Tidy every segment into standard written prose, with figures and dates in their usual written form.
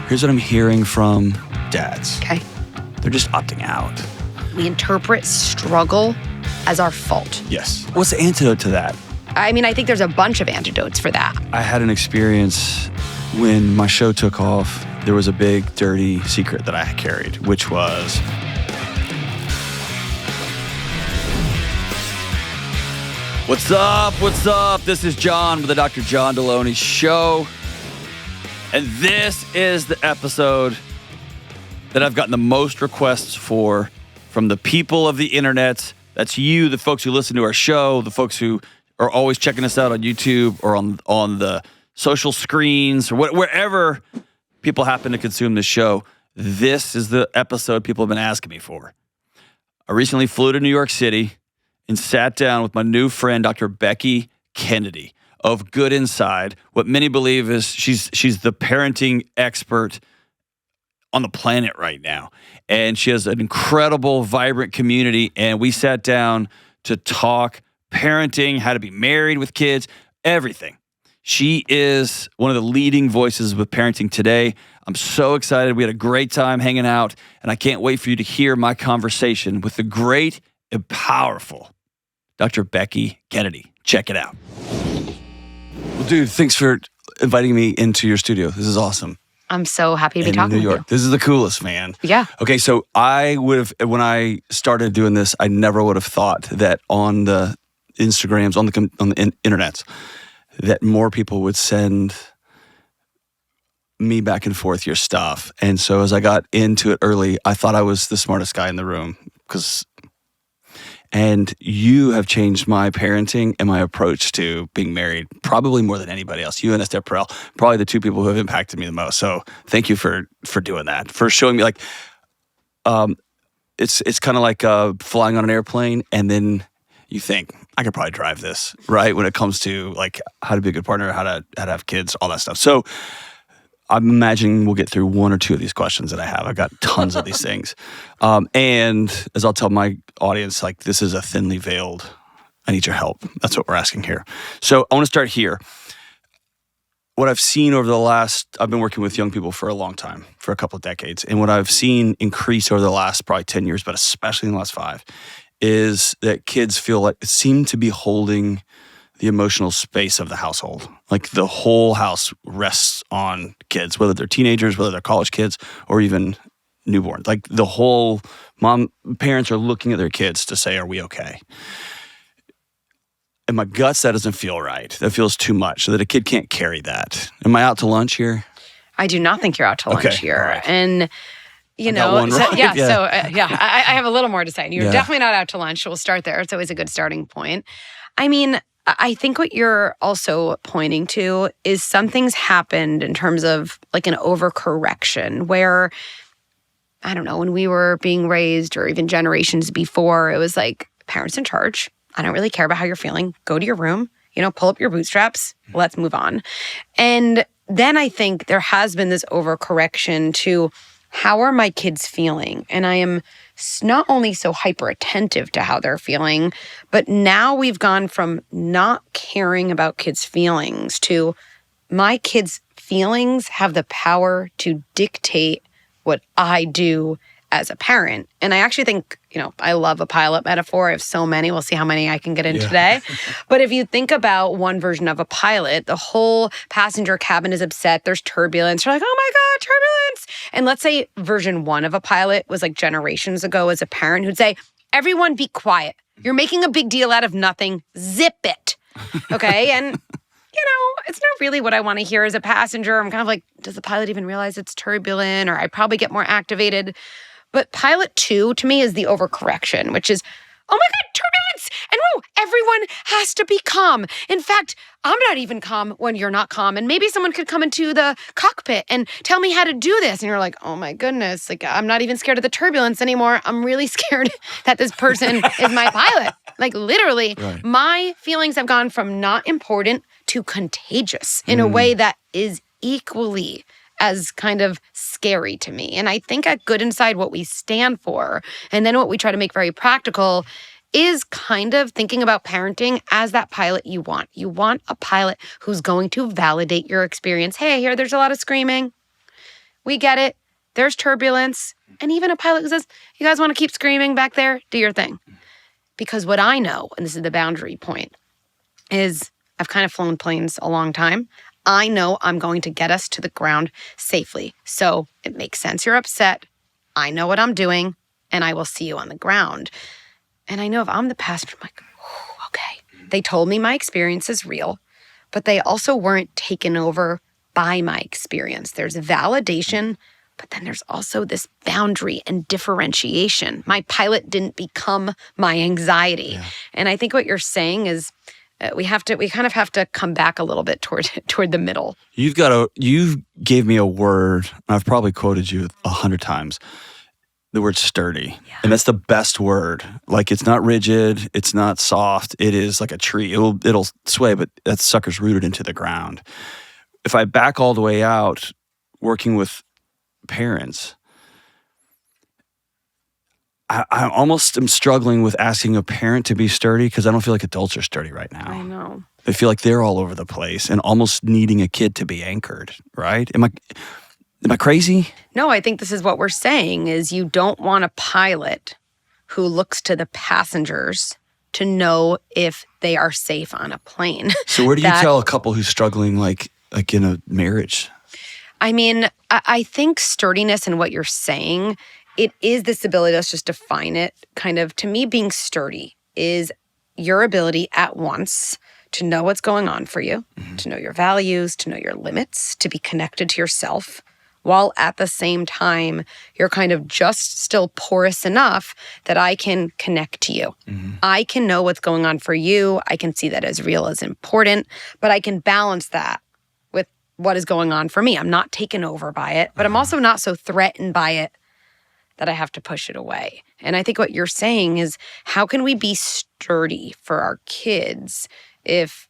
Here's what I'm hearing from dads. Okay. They're just opting out. We interpret struggle as our fault. Yes. What's the antidote to that? I mean, I think there's a bunch of antidotes for that. I had an experience when my show took off. There was a big, dirty secret that I carried, which was What's up? What's up? This is John with the Dr. John Delony Show. And this is the episode that I've gotten the most requests for from the people of the internet. That's you, the folks who listen to our show, the folks who are always checking us out on YouTube or on the social screens or wherever people happen to consume this show. This is the episode people have been asking me for. I recently flew to New York City and sat down with my new friend, Dr. Becky Kennedy of Good Inside. What many believe is she's the parenting expert on the planet right now. And she has an incredible, vibrant community. And we sat down to talk parenting, how to be married with kids, everything. She is one of the leading voices with parenting today. I'm so excited. We had a great time hanging out. And I can't wait for you to hear my conversation with the great and powerful Dr. Becky Kennedy. Check it out. Well, dude, thanks for inviting me into your studio. This is awesome. I'm so happy to be talking in New York. with you. This is the coolest, man. Yeah. Okay, so when I started doing this, I never would have thought that on the Instagrams, on the internet, that more people would send me back and forth your stuff. And so as I got into it early, I thought I was the smartest guy in the room and you have changed my parenting and my approach to being married probably more than anybody else. You and Esther Perel, probably the two people who have impacted me the most. So thank you for doing that, for showing me it's kind of like flying on an airplane and then you think, I could probably drive this, right? When it comes to like how to be a good partner, how to have kids, all that stuff. So I'm imagining we'll get through one or two of these questions that I have. I've got tons of these things. And as I'll tell my audience, like this is a thinly veiled, I need your help. That's what we're asking here. So I want to start here. What I've seen over I've been working with young people for a long time, for a couple of decades. And what I've seen increase over the last probably 10 years, but especially in the last 5, is that kids seem to be holding the emotional space of the household. Like the whole house rests on kids, whether they're teenagers, whether they're college kids, or even newborn. Like the whole parents are looking at their kids to say, are we okay? In my guts, that doesn't feel right. That feels too much, so that a kid can't carry that. Am I out to lunch here? I do not think you're out to lunch here. Right. And you know, I have a little more to say. And you're definitely not out to lunch. We'll start there. It's always a good starting point. I mean, I think what you're also pointing to is something's happened in terms of like an overcorrection where, I don't know, when we were being raised or even generations before, it was like parents in charge. I don't really care about how you're feeling. Go to your room, pull up your bootstraps. Let's move on. And then I think there has been this overcorrection to how are my kids feeling? And I am not only so hyper attentive to how they're feeling, but now we've gone from not caring about kids' feelings to my kids' feelings have the power to dictate what I do as a parent. And I actually think, I love a pilot metaphor. I have so many. We'll see how many I can get in today. But if you think about one version of a pilot, the whole passenger cabin is upset. There's turbulence. You're like, oh my God, turbulence. And let's say version 1 of a pilot was like generations ago as a parent who'd say, everyone be quiet. You're making a big deal out of nothing. Zip it. Okay. And it's not really what I want to hear as a passenger. I'm kind of like, does the pilot even realize it's turbulent? Or I probably get more activated. But pilot 2 to me is the overcorrection, which is, oh my God, turbulence! And everyone has to be calm. In fact, I'm not even calm when you're not calm. And maybe someone could come into the cockpit and tell me how to do this. And you're like, oh my goodness, like I'm not even scared of the turbulence anymore. I'm really scared that this person is my pilot. Like literally, my feelings have gone from not important to contagious in a way that is equally as kind of scary to me. And I think at Good Inside, what we stand for, and then what we try to make very practical, is kind of thinking about parenting as that pilot you want. You want a pilot who's going to validate your experience. Hey, there's a lot of screaming. We get it. There's turbulence. And even a pilot who says, you guys want to keep screaming back there? Do your thing. Because what I know, and this is the boundary point, is I've kind of flown planes a long time. I know I'm going to get us to the ground safely. So it makes sense you're upset. I know what I'm doing, and I will see you on the ground. And I know if I'm the passenger, I'm like, okay. They told me my experience is real, but they also weren't taken over by my experience. There's validation, but then there's also this boundary and differentiation. My pilot didn't become my anxiety. Yeah. And I think what you're saying is we kind of have to come back a little bit toward the middle. You gave me a word, and I've probably quoted you 100 times. The word sturdy. Yeah. And that's the best word. Like, it's not rigid, it's not soft, it is like a tree. It'll sway, but that sucker's rooted into the ground. If I back all the way out, working with parents, I almost am struggling with asking a parent to be sturdy because I don't feel like adults are sturdy right now. I know. I feel like they're all over the place and almost needing a kid to be anchored, right? Am I crazy? No, I think this is what we're saying is you don't want a pilot who looks to the passengers to know if they are safe on a plane. So where do you tell a couple who's struggling like in a marriage? I mean, I think sturdiness in what you're saying, it is this ability, let's just define it, kind of, to me, being sturdy is your ability at once to know what's going on for you, to know your values, to know your limits, to be connected to yourself, while at the same time, you're kind of just still porous enough that I can connect to you. Mm-hmm. I can know what's going on for you. I can see that as real, as important, but I can balance that with what is going on for me. I'm not taken over by it, but I'm also not so threatened by it that I have to push it away. And I think what you're saying is, how can we be sturdy for our kids if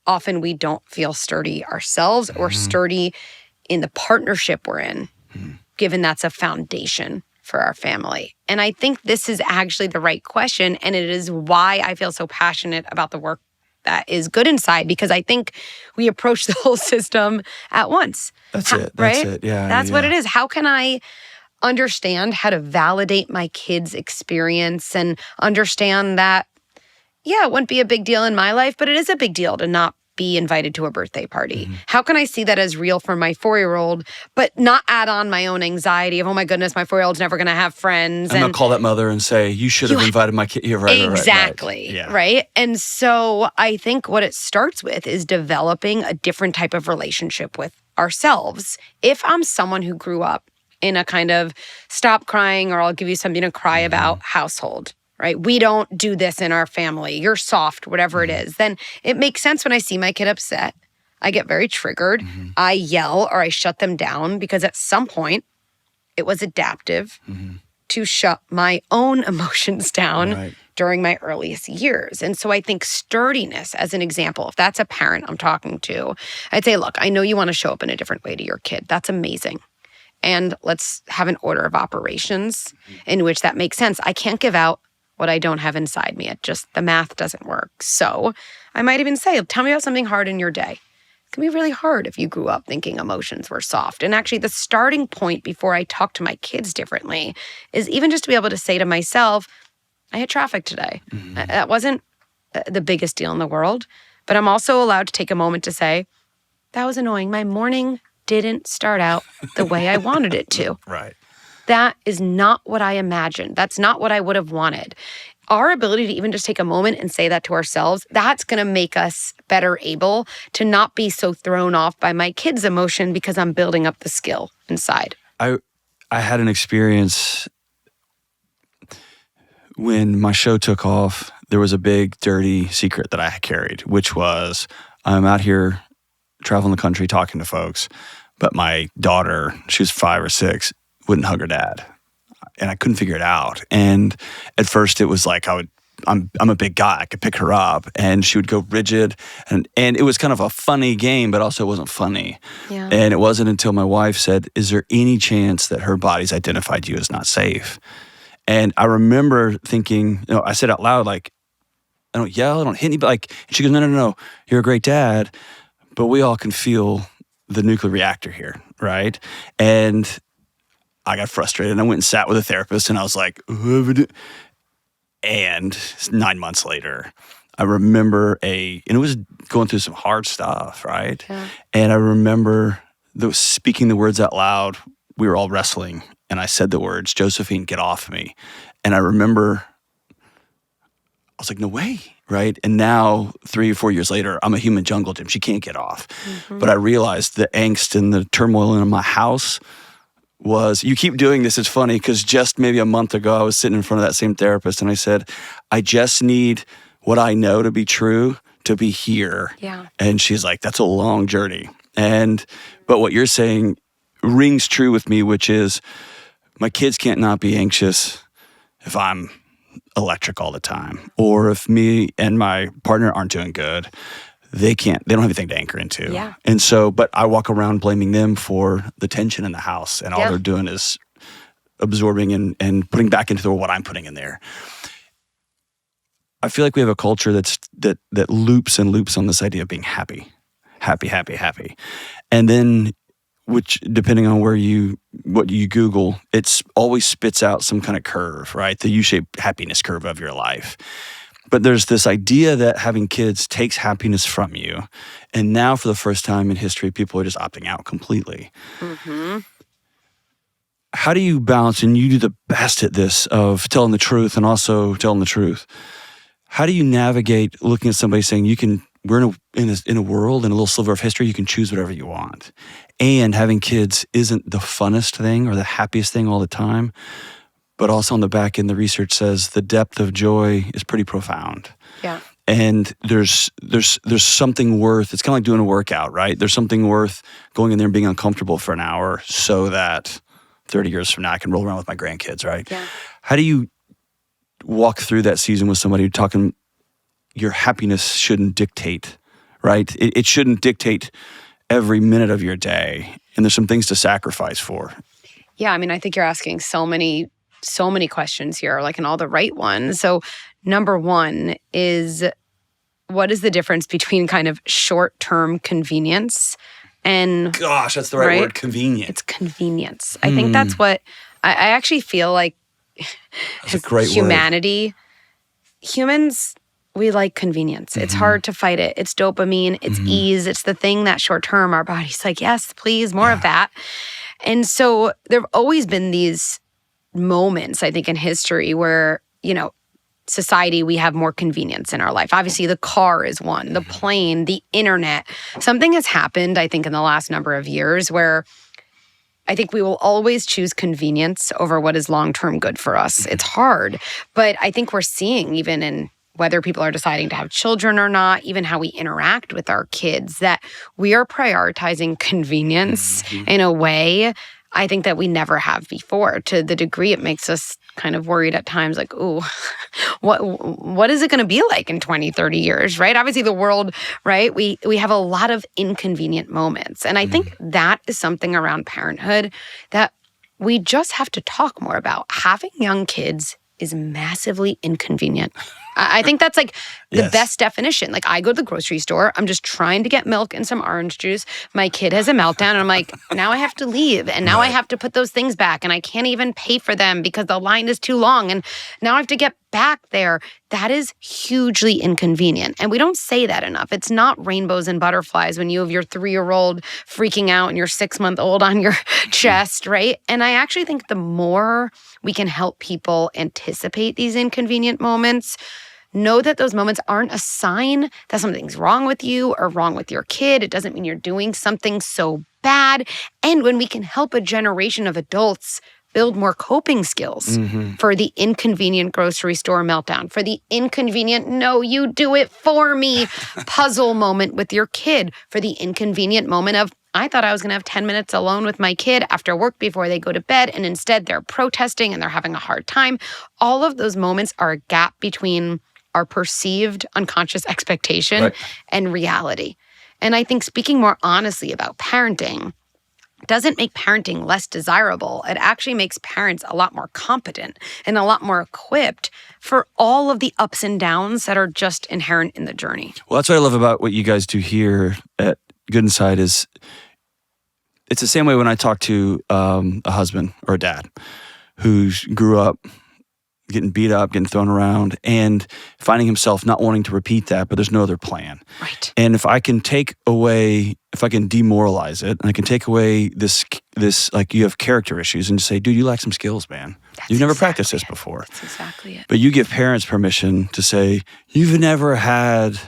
often we don't feel sturdy ourselves or sturdy in the partnership we're in, given that's a foundation for our family? And I think this is actually the right question. And it is why I feel so passionate about the work that is Good Inside, because I think we approach the whole system at once. That's it. That's it. Yeah. That's what it is. How can I understand how to validate my kids' experience and understand that, yeah, it wouldn't be a big deal in my life, but it is a big deal to not be invited to a birthday party? How can I see that as real for my 4-year-old, but not add on my own anxiety of, oh my goodness, my 4-year-old's never going to have friends. I'm going to call that mother and say, you should have invited my kid. Right, exactly. Right. Yeah. Right. And so I think what it starts with is developing a different type of relationship with ourselves. If I'm someone who grew up in a kind of stop crying or I'll give you something to cry about household, right? We don't do this in our family. You're soft, whatever it is. Then it makes sense when I see my kid upset. I get very triggered. I yell or I shut them down because at some point it was adaptive to shut my own emotions down during my earliest years. And so I think sturdiness, as an example, if that's a parent I'm talking to, I'd say, look, I know you want to show up in a different way to your kid. That's amazing. And let's have an order of operations in which that makes sense. I can't give out what I don't have inside me. The math doesn't work. So I might even say, tell me about something hard in your day. It can be really hard if you grew up thinking emotions were soft. And actually the starting point before I talk to my kids differently is even just to be able to say to myself, I hit traffic today. That wasn't the biggest deal in the world, but I'm also allowed to take a moment to say, that was annoying. My morning didn't start out the way I wanted it to. Right. That is not what I imagined. That's not what I would have wanted. Our ability to even just take a moment and say that to ourselves, that's going to make us better able to not be so thrown off by my kid's emotion because I'm building up the skill inside. I had an experience when my show took off. There was a big, dirty secret that I carried, which was I'm out here traveling the country talking to folks, but my daughter, she was 5 or 6, wouldn't hug her dad. And I couldn't figure it out. And at first it was like I'm a big guy, I could pick her up, and she would go rigid. And it was kind of a funny game, but also it wasn't funny. Yeah. And it wasn't until my wife said, is there any chance that her body's identified you as not safe? And I remember thinking, I said out loud, like, I don't yell, I don't hit anybody. And she goes, no, you're a great dad, but we all can feel the nuclear reactor here, right? And I got frustrated and I went and sat with a therapist and I was like, and 9 months later, I remember and it was going through some hard stuff, right? Yeah. And I remember speaking the words out loud. We were all wrestling and I said the words, Josephine, get off me. And I remember, I was like, no way, right? And now 3 or 4 years later, I'm a human jungle gym. She can't get off. Mm-hmm. But I realized the angst and the turmoil in my house was, you keep doing this, it's funny, because just maybe a month ago, I was sitting in front of that same therapist and I said, I just need what I know to be true to be here. Yeah. And she's like, that's a long journey. But what you're saying rings true with me, which is my kids can't not be anxious if I'm electric all the time, or if me and my partner aren't doing good. They don't have anything to anchor into. Yeah. And so, but I walk around blaming them for the tension in the house, and all they're doing is absorbing and putting back into what I'm putting in there. I feel like we have a culture that loops and loops on this idea of being happy. And then, which depending on what you Google, it's always spits out some kind of curve, right? The U-shaped happiness curve of your life. But there's this idea that having kids takes happiness from you. And now for the first time in history, people are just opting out completely. Mm-hmm. How do you balance, and you do the best at this, of telling the truth and also telling the truth. How do you navigate looking at somebody saying we're in a world, in a little sliver of history, you can choose whatever you want. And having kids isn't the funnest thing or the happiest thing all the time. But also on the back end, the research says the depth of joy is pretty profound. Yeah. And there's something worth, it's kind of like doing a workout, right? There's something worth going in there and being uncomfortable for an hour so that 30 years from now I can roll around with my grandkids, right? Yeah. How do you walk through that season with somebody talking, your happiness shouldn't dictate, right? It shouldn't dictate every minute of your day. And there's some things to sacrifice for. Yeah, I mean, I think you're asking so many questions here, like, and all the right ones. So number one is, what is the difference between kind of short-term convenience and... Gosh, that's the right word, convenient. It's convenience. I think that's what, I actually feel like that's a great humanity, word. Humans, we like convenience. It's hard to fight it. It's dopamine, it's ease, it's the thing that short-term, our body's like, yes, please, more of that. And so there have always been these moments, I think, in history where, society, we have more convenience in our life. Obviously, the car is one, the plane, the internet. Something has happened, I think, in the last number of years where I think we will always choose convenience over what is long-term good for us. It's hard, but I think we're seeing, even in whether people are deciding to have children or not, even how we interact with our kids, that we are prioritizing convenience in a way I think that we never have before, to the degree it makes us kind of worried at times, like, ooh, what is it going to be like in 20, 30 years, right? Obviously the world, right? We have a lot of inconvenient moments. And I think that is something around parenthood that we just have to talk more about. Having young kids is massively inconvenient. I think that's like the best definition. Like, I go to the grocery store, I'm just trying to get milk and some orange juice. My kid has a meltdown and I'm like, now I have to leave. And now I have to put those things back and I can't even pay for them because the line is too long. And now I have to get back there. That is hugely inconvenient. And we don't say that enough. It's not rainbows and butterflies when you have your 3-year-old freaking out and your 6-month-old on your chest, right? And I actually think the more we can help people anticipate these inconvenient moments, know that those moments aren't a sign that something's wrong with you or wrong with your kid. It doesn't mean you're doing something so bad. And when we can help a generation of adults build more coping skills for the inconvenient grocery store meltdown, for the inconvenient, no, you do it for me puzzle moment with your kid, for the inconvenient moment of, I thought I was going to have 10 minutes alone with my kid after work before they go to bed, and instead they're protesting and they're having a hard time. All of those moments are a gap between our perceived unconscious expectation and reality. And I think speaking more honestly about parenting doesn't make parenting less desirable. It actually makes parents a lot more competent and a lot more equipped for all of the ups and downs that are just inherent in the journey. Well, that's what I love about what you guys do here at Good Inside is it's the same way when I talk to a husband or a dad who grew up getting beat up, getting thrown around, and finding himself not wanting to repeat that, but there's no other plan. Right. And if I can demoralize it, and I can take away this like you have character issues and just say, dude, you lack some skills, man. You've never practiced this before. That's exactly it. But you give parents permission to say, you've never had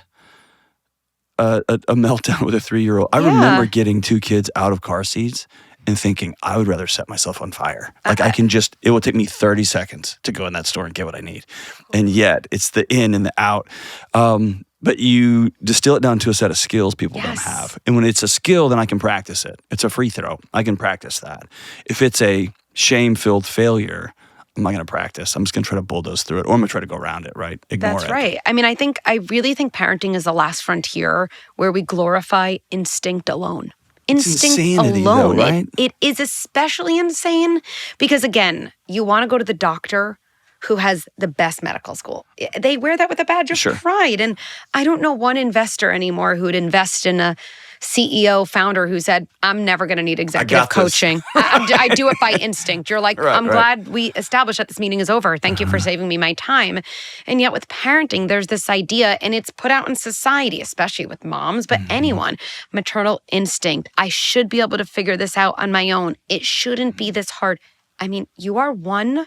a meltdown with a 3-year-old. I remember getting 2 kids out of car seats and thinking, I would rather set myself on fire. Like it will take me 30 seconds to go in that store and get what I need. And yet it's the in and the out. But you distill it down to a set of skills people don't have. And when it's a skill, then I can practice it. It's a free throw. I can practice that. If it's a shame-filled failure, I'm not going to practice. I'm just going to try to bulldoze through it, or I'm going to try to go around it, right? Ignore it. That's right. I mean, I really think parenting is the last frontier where we glorify instinct alone. Instinct alone. Though, right? It is especially insane because, again, you want to go to the doctor who has the best medical school. They wear that with a badge of pride. And I don't know one investor anymore who would invest in a CEO founder who said, I'm never going to need executive coaching. I do it by instinct. You're like, I'm glad we established that this meeting is over. Thank you for saving me my time. And yet with parenting, there's this idea, and it's put out in society, especially with moms, but anyone, maternal instinct. I should be able to figure this out on my own. It shouldn't be this hard. I mean, you are one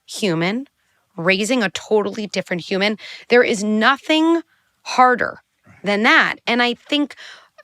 human raising a totally different human. There is nothing harder than that. And I think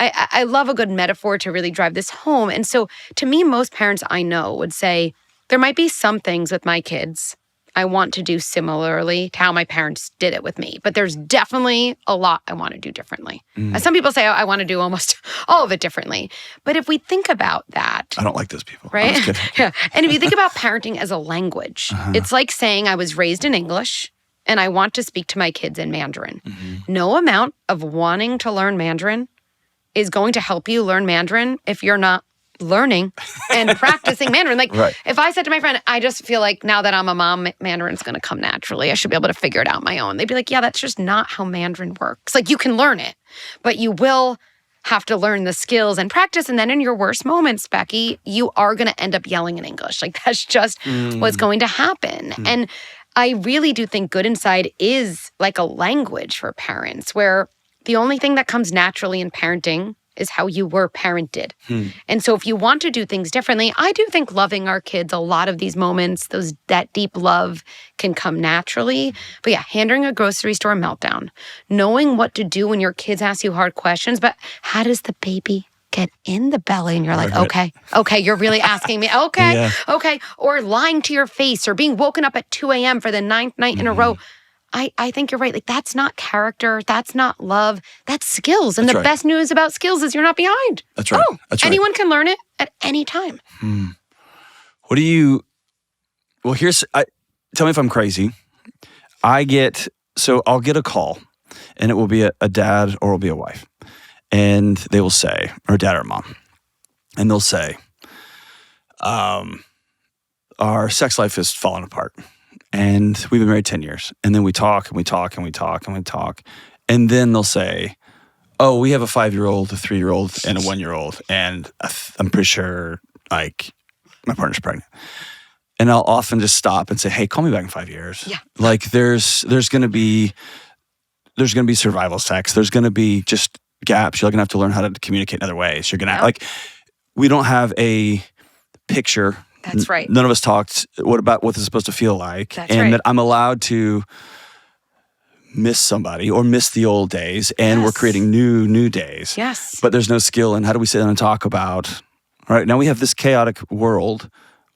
I love a good metaphor to really drive this home. And so to me, most parents I know would say, there might be some things with my kids I want to do similarly to how my parents did it with me. But there's definitely a lot I want to do differently. Some people say, I want to do almost all of it differently. But if we think about that. I don't like those people. Right? Yeah. And if you think about parenting as a language, it's like saying I was raised in English and I want to speak to my kids in Mandarin. No amount of wanting to learn Mandarin is going to help you learn Mandarin if you're not learning and practicing Mandarin. Like if I said to my friend, I just feel like now that I'm a mom, Mandarin's going to come naturally. I should be able to figure it out on my own. They'd be like, yeah, that's just not how Mandarin works. Like you can learn it, but you will have to learn the skills and practice. And then in your worst moments, Becky, you are going to end up yelling in English. Like that's just what's going to happen. And I really do think Good Inside is like a language for parents where the only thing that comes naturally in parenting is how you were parented. And so if you want to do things differently, I do think loving our kids, a lot of these moments, that deep love can come naturally. But yeah, handling a grocery store meltdown, knowing what to do when your kids ask you hard questions, but how does the baby get in the belly? And you're like, okay, you're really asking me. Okay. Or lying to your face or being woken up at 2 a.m. for the 9th night in a row. I think you're right. Like, that's not character. That's not love. That's skills. And the best news about skills is you're not behind. That's right. Anyone can learn it at any time. What do you... Well, tell me if I'm crazy. I'll get a call, and it will be a dad or it will be a wife. And they will say, or dad or mom, and they'll say, our sex life is falling apart. And we've been married 10 years. And then we talk and we talk and we talk and we talk. And then they'll say, oh, we have a 5-year-old, a 3-year-old, and a 1-year-old. And I'm pretty sure, like, my partner's pregnant. And I'll often just stop and say, hey, call me back in 5 years. Yeah. Like, there's going to be survival sex. There's going to be just gaps. You're going to have to learn how to communicate in other ways. You're going to, we don't have a picture. That's right. None of us talked about what this is supposed to feel like. That's right. That I'm allowed to miss somebody or miss the old days, and we're creating new days. Yes. But there's no skill in how do we sit down and talk about, all right, now we have this chaotic world.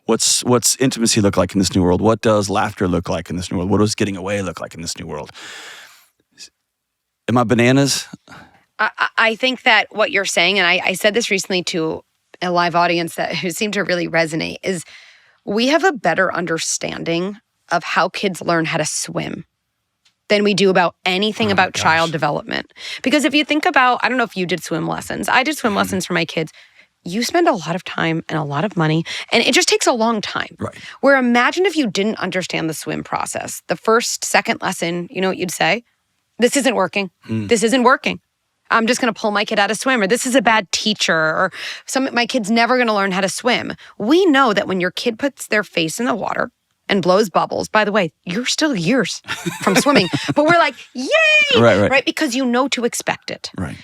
What's intimacy look like in this new world? What does laughter look like in this new world? What does getting away look like in this new world? Am I bananas? I think that what you're saying, and I said this recently to a live audience who seemed to really resonate, is we have a better understanding of how kids learn how to swim than we do about anything about child development. Because if you think about, I don't know if you did swim lessons. I did swim lessons for my kids. You spend a lot of time and a lot of money, and it just takes a long time. Right. Where imagine if you didn't understand the swim process. The first, second lesson, you know what you'd say? This isn't working. This isn't working. I'm just going to pull my kid out of swim, or this is a bad teacher, or my kid's never going to learn how to swim. We know that when your kid puts their face in the water and blows bubbles, by the way, you're still years from swimming, but we're like, yay, right? Because you know to expect it. Right.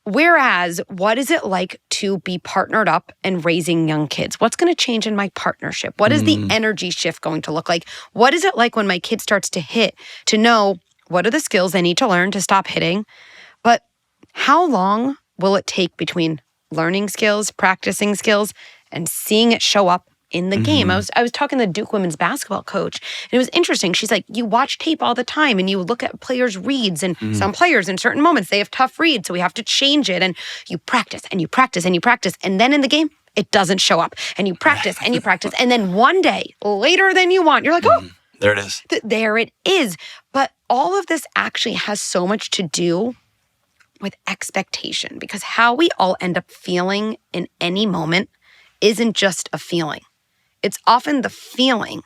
Whereas, what is it like to be partnered up and raising young kids? What's going to change in my partnership? What is the energy shift going to look like? What is it like when my kid starts to hit, to know what are the skills they need to learn to stop hitting? But how long will it take between learning skills, practicing skills, and seeing it show up in the game? I was talking to the Duke women's basketball coach, and it was interesting. She's like, you watch tape all the time, and you look at players' reads, and some players in certain moments, they have tough reads, so we have to change it, and you practice, and you practice, and you practice, and then in the game, it doesn't show up, and you practice, and you practice, and then one day, later than you want, you're like, oh, there it is. There it is. But all of this actually has so much to do with expectation, because how we all end up feeling in any moment isn't just a feeling. It's often the feeling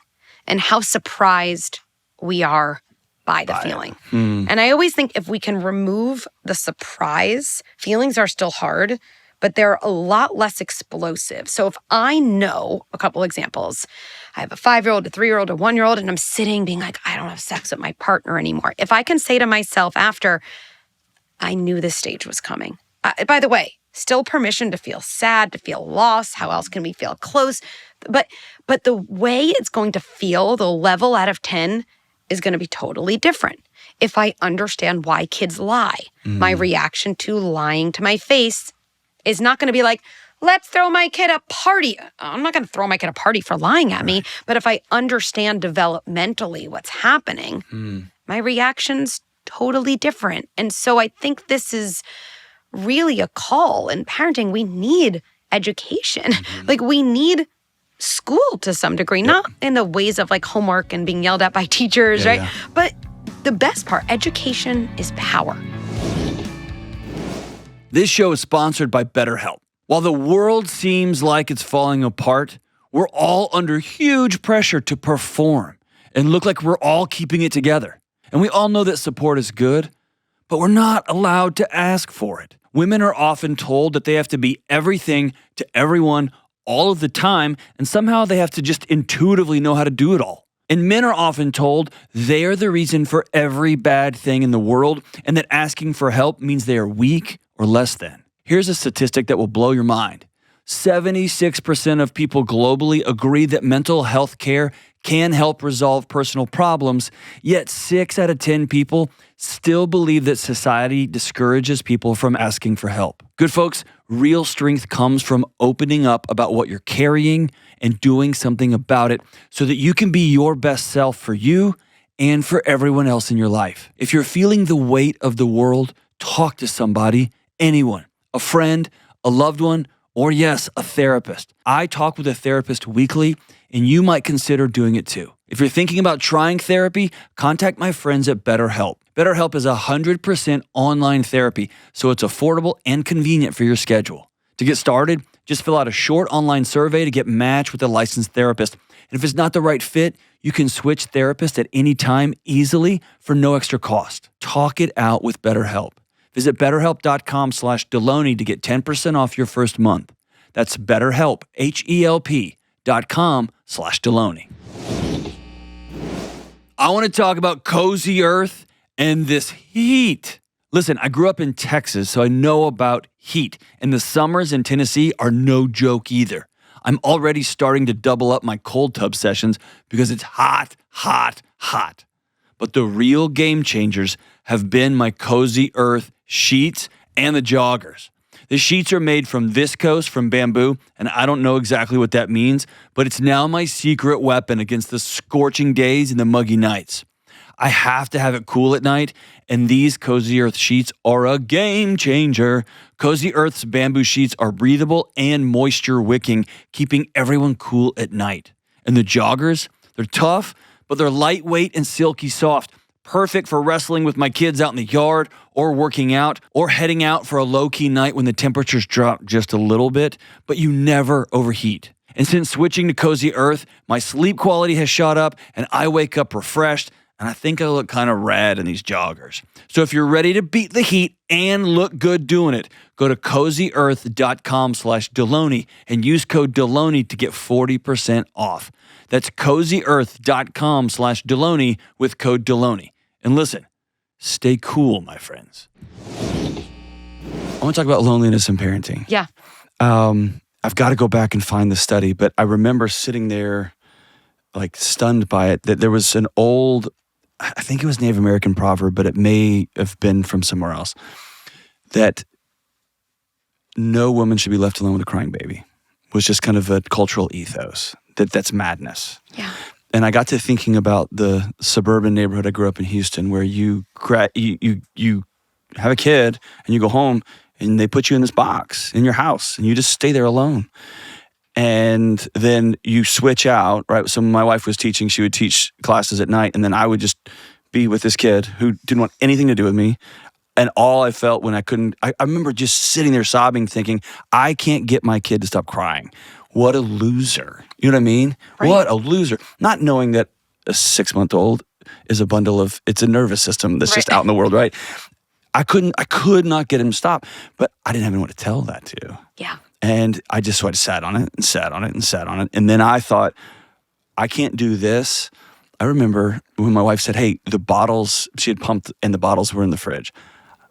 and how surprised we are by the feeling. And I always think if we can remove the surprise, feelings are still hard, but they're a lot less explosive. So if I know, a couple examples, I have a 5-year-old, a 3-year-old, a 1-year-old, and I'm sitting being like, I don't have sex with my partner anymore. If I can say to myself after, I knew this stage was coming. By the way, still permission to feel sad, to feel lost. How else can we feel close? But the way it's going to feel, the level out of 10 is going to be totally different. If I understand why kids lie, my reaction to lying to my face is not going to be like, let's throw my kid a party. I'm not going to throw my kid a party for lying at me. But if I understand developmentally what's happening, my reaction's totally different. And so I think this is really a call in parenting. We need education. Like we need school to some degree, not in the ways of like homework and being yelled at by teachers, right? But the best part, education is power. This show is sponsored by BetterHelp. While the world seems like it's falling apart, we're all under huge pressure to perform and look like we're all keeping it together. And we all know that support is good, but we're not allowed to ask for it. Women are often told that they have to be everything to everyone all of the time, and somehow they have to just intuitively know how to do it all. And men are often told they are the reason for every bad thing in the world, and that asking for help means they are weak or less than. Here's a statistic that will blow your mind. 76% of people globally agree that mental health care can help resolve personal problems, yet 6 out of 10 people still believe that society discourages people from asking for help. Good folks, real strength comes from opening up about what you're carrying and doing something about it so that you can be your best self for you and for everyone else in your life. If you're feeling the weight of the world, talk to somebody, anyone, a friend, a loved one, or yes, a therapist. I talk with a therapist weekly, and you might consider doing it too. If you're thinking about trying therapy, contact my friends at BetterHelp. BetterHelp is 100% online therapy, so it's affordable and convenient for your schedule. To get started, just fill out a short online survey to get matched with a licensed therapist. And if it's not the right fit, you can switch therapists at any time easily for no extra cost. Talk it out with BetterHelp. Visit BetterHelp.com/Delony to get 10% off your first month. That's BetterHelp, HELP.com/Delony. I want to talk about cozy earth and this heat. Listen, I grew up in Texas, so I know about heat. And the summers in Tennessee are no joke either. I'm already starting to double up my cold tub sessions because it's hot, hot, hot. But the real game changers have been my cozy earth sheets and the joggers. The sheets are made from viscose from bamboo, and I don't know exactly what that means, but it's now my secret weapon against the scorching days and the muggy nights. I have to have it cool at night, and these Cozy Earth sheets are a game changer. Cozy Earth's bamboo sheets are breathable and moisture wicking, keeping everyone cool at night. And the joggers, they're tough, but they're lightweight and silky soft. Perfect for wrestling with my kids out in the yard or working out or heading out for a low-key night when the temperatures drop just a little bit, but you never overheat. And since switching to Cozy Earth, my sleep quality has shot up and I wake up refreshed. and I think I look kind of rad in these joggers. So if you're ready to beat the heat and look good doing it, go to cozyearth.com/Delony and use code Delony to get 40% off. That's cozyearth.com/Delony with code Delony. And listen, stay cool, my friends. I want to talk about loneliness and parenting. Yeah. I've got to go back and find the study, but I remember sitting there like stunned by it, that there was an old, I think it was Native American proverb, but it may have been from somewhere else, that no woman should be left alone with a crying baby. Was just kind of a cultural ethos. That's madness. Yeah. And I got to thinking about the suburban neighborhood I grew up in Houston, where you have a kid and you go home and they put you in this box in your house and you just stay there alone. And then you switch out, right? So my wife was teaching, she would teach classes at night, and then I would just be with this kid who didn't want anything to do with me. And all I felt when I remember just sitting there sobbing, thinking, I can't get my kid to stop crying. What a loser. You know what I mean? Right. What a loser. Not knowing that a 6-month-old is a bundle of, it's a nervous system that's just out in the world, right? I could not get him to stop, but I didn't have anyone to tell that to. Yeah. And I just sort of sat on it and sat on it and sat on it. And then I thought, I can't do this. I remember when my wife said, hey, the bottles, she had pumped and the bottles were in the fridge.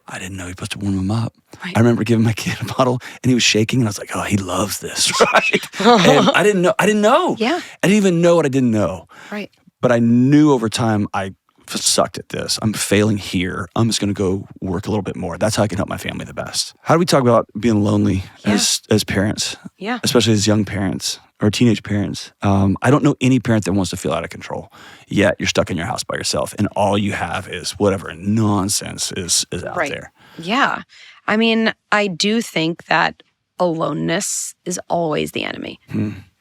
I didn't know you're supposed to warm them up. Right. I remember giving my kid a bottle and he was shaking and I was like, oh, he loves this, right? And I didn't know. Yeah. I didn't even know what I didn't know. Right. But I knew over time I sucked at this. I'm failing here. I'm just going to go work a little bit more. That's how I can help my family the best. How do we talk about being lonely as parents? Yeah. Especially as young parents or teenage parents. I don't know any parent that wants to feel out of control. Yet you're stuck in your house by yourself and all you have is whatever nonsense is out there. Yeah. I mean, I do think that aloneness is always the enemy,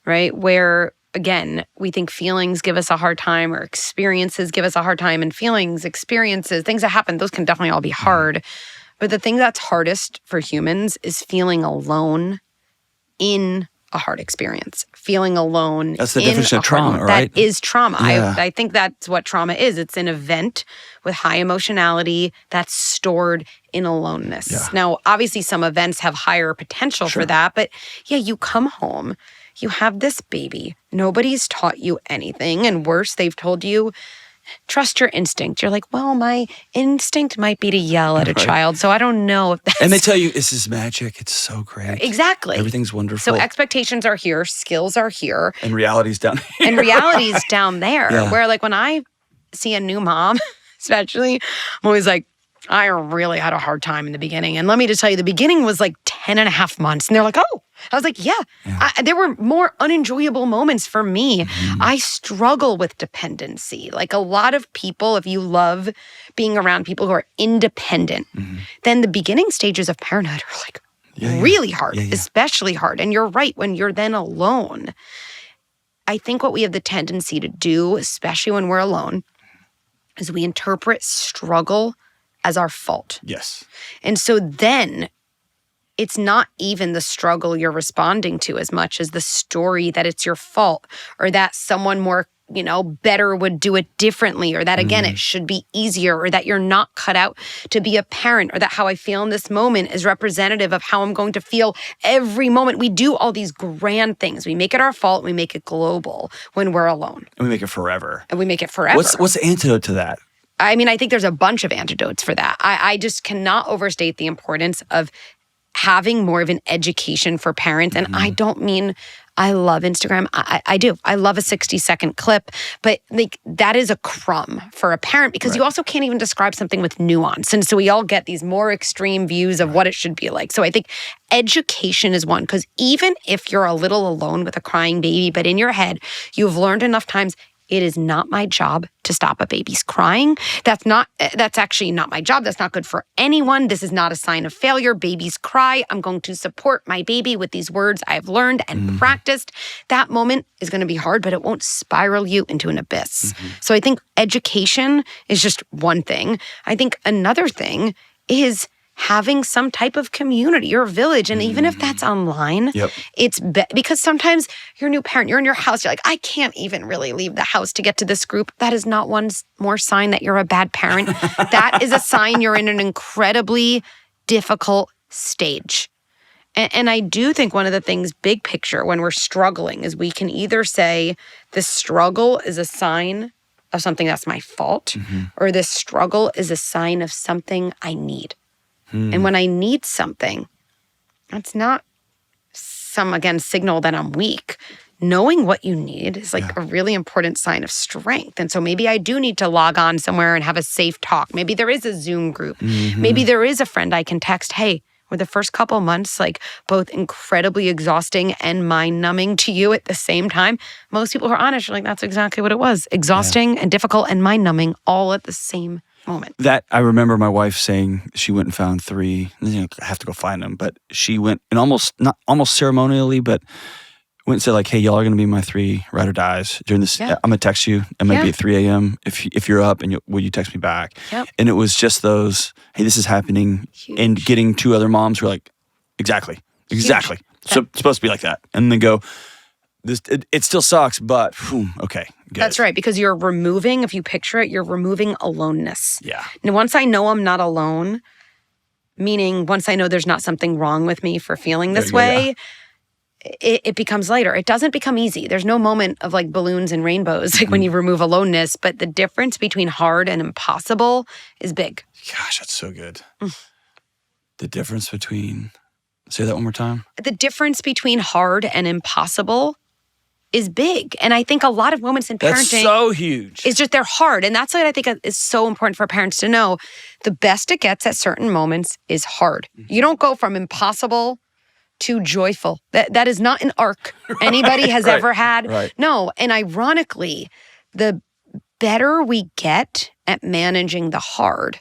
right? Where again, we think feelings give us a hard time or experiences give us a hard time, and feelings, experiences, things that happen, those can definitely all be hard. But the thing that's hardest for humans is feeling alone in a hard experience. Feeling alone. That's the definition of trauma, right? That is trauma. Yeah. I think that's what trauma is. It's an event with high emotionality that's stored in aloneness. Yeah. Now, obviously, some events have higher potential for that, but yeah, you come home, you have this baby, nobody's taught you anything, and worse, they've told you, trust your instinct. You're like, well, my instinct might be to yell at a child, so I don't know if that's... And they tell you, this is magic, it's so great. Exactly. Everything's wonderful. So expectations are here, skills are here. And reality's down here. And reality's down there. Yeah. Where like when I see a new mom, especially, I'm always like, I really had a hard time in the beginning. And let me just tell you, the beginning was like 10 and a half months. And they're like, oh. I was like, yeah. There were more unenjoyable moments for me. I struggle with dependency. Like a lot of people, if you love being around people who are independent, then the beginning stages of parenthood are like really hard, especially hard. And you're right, when you're then alone. I think what we have the tendency to do, especially when we're alone, is we interpret struggle as our fault. Yes. And so then it's not even the struggle you're responding to as much as the story that it's your fault, or that someone more, better would do it differently, or that, again, it should be easier, or that you're not cut out to be a parent, or that how I feel in this moment is representative of how I'm going to feel every moment. We do all these grand things. We make it our fault. We make it global when we're alone. And we make it forever. What's the antidote to that? I mean, I think there's a bunch of antidotes for that. I just cannot overstate the importance of having more of an education for parents. And I don't mean I love Instagram. I do. I love a 60-second clip. But like that is a crumb for a parent because you also can't even describe something with nuance. And so we all get these more extreme views of what it should be like. So I think education is one, because even if you're a little alone with a crying baby, but in your head, you've learned enough times, it is not my job to stop a baby's crying. That's actually not my job. That's not good for anyone. This is not a sign of failure. Babies cry. I'm going to support my baby with these words I've learned and practiced. That moment is going to be hard, but it won't spiral you into an abyss. So I think education is just one thing. I think another thing is having some type of community or village. And even if that's online, it's because sometimes you're a new parent, you're in your house, you're like, I can't even really leave the house to get to this group. That is not one more sign that you're a bad parent. That is a sign you're in an incredibly difficult stage. And I do think one of the things, big picture, when we're struggling is we can either say this struggle is a sign of something that's my fault, or this struggle is a sign of something I need. And when I need something, that's not some, again, signal that I'm weak. Knowing what you need is like a really important sign of strength. And so maybe I do need to log on somewhere and have a safe talk. Maybe there is a Zoom group. Maybe there is a friend I can text, hey, were the first couple months like both incredibly exhausting and mind-numbing to you at the same time? Most people who are honest are like, that's exactly what it was. Exhausting and difficult and mind-numbing all at the same moment. That I remember my wife saying she went and found 3. I have to go find them, but she went and almost ceremonially, but went and said like, hey, y'all are going to be my 3 ride or dies during this. I'm going to text you. It might be at 3 a.m. If you're up, and will you text me back? And it was just those, hey, this is happening. Huge. And getting 2 other moms who are like, exactly. So it's supposed to be like that. And then go, it still sucks, but okay. Good. That's right, because you're removing, if you picture it, you're removing aloneness. Yeah. And once I know I'm not alone, meaning once I know there's not something wrong with me for feeling this way, it becomes lighter. It doesn't become easy. There's no moment of like balloons and rainbows like when you remove aloneness, but the difference between hard and impossible is big. Gosh, that's so good. The difference between, say that one more time. The difference between hard and impossible is big. And I think a lot of moments in parenting— That's so huge. It's just they're hard. And that's what I think is so important for parents to know. The best it gets at certain moments is hard. You don't go from impossible to joyful. That is not an arc anybody has ever had. No. And ironically, the better we get at managing the hard,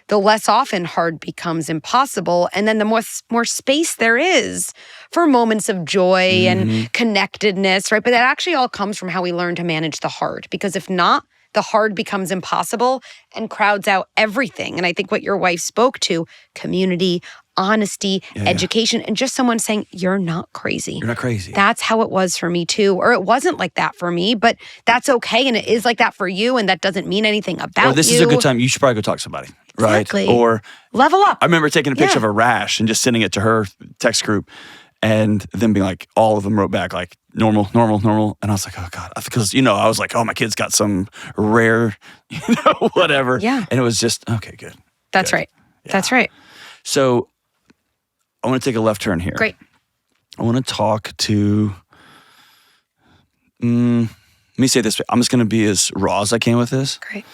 the less often hard becomes impossible. And then the more space there is for moments of joy and connectedness, right? But that actually all comes from how we learn to manage the hard. Because if not, the hard becomes impossible and crowds out everything. And I think what your wife spoke to, community, honesty, education, and just someone saying, you're not crazy. You're not crazy. That's how it was for me too. Or it wasn't like that for me, but that's okay. And it is like that for you. And that doesn't mean anything about you. Or this is a good time. You should probably go talk to somebody. Right? Exactly. Or level up. I remember taking a picture of a rash and just sending it to her text group, and then being like, all of them wrote back like normal. And I was like, oh God, because I was like, oh, my kid's got some rare, whatever. Yeah. And it was just, okay, good. That's right. Yeah. That's right. So I want to take a left turn here. Great. I want to talk to, let me say this way. I'm just going to be as raw as I can with this. Great.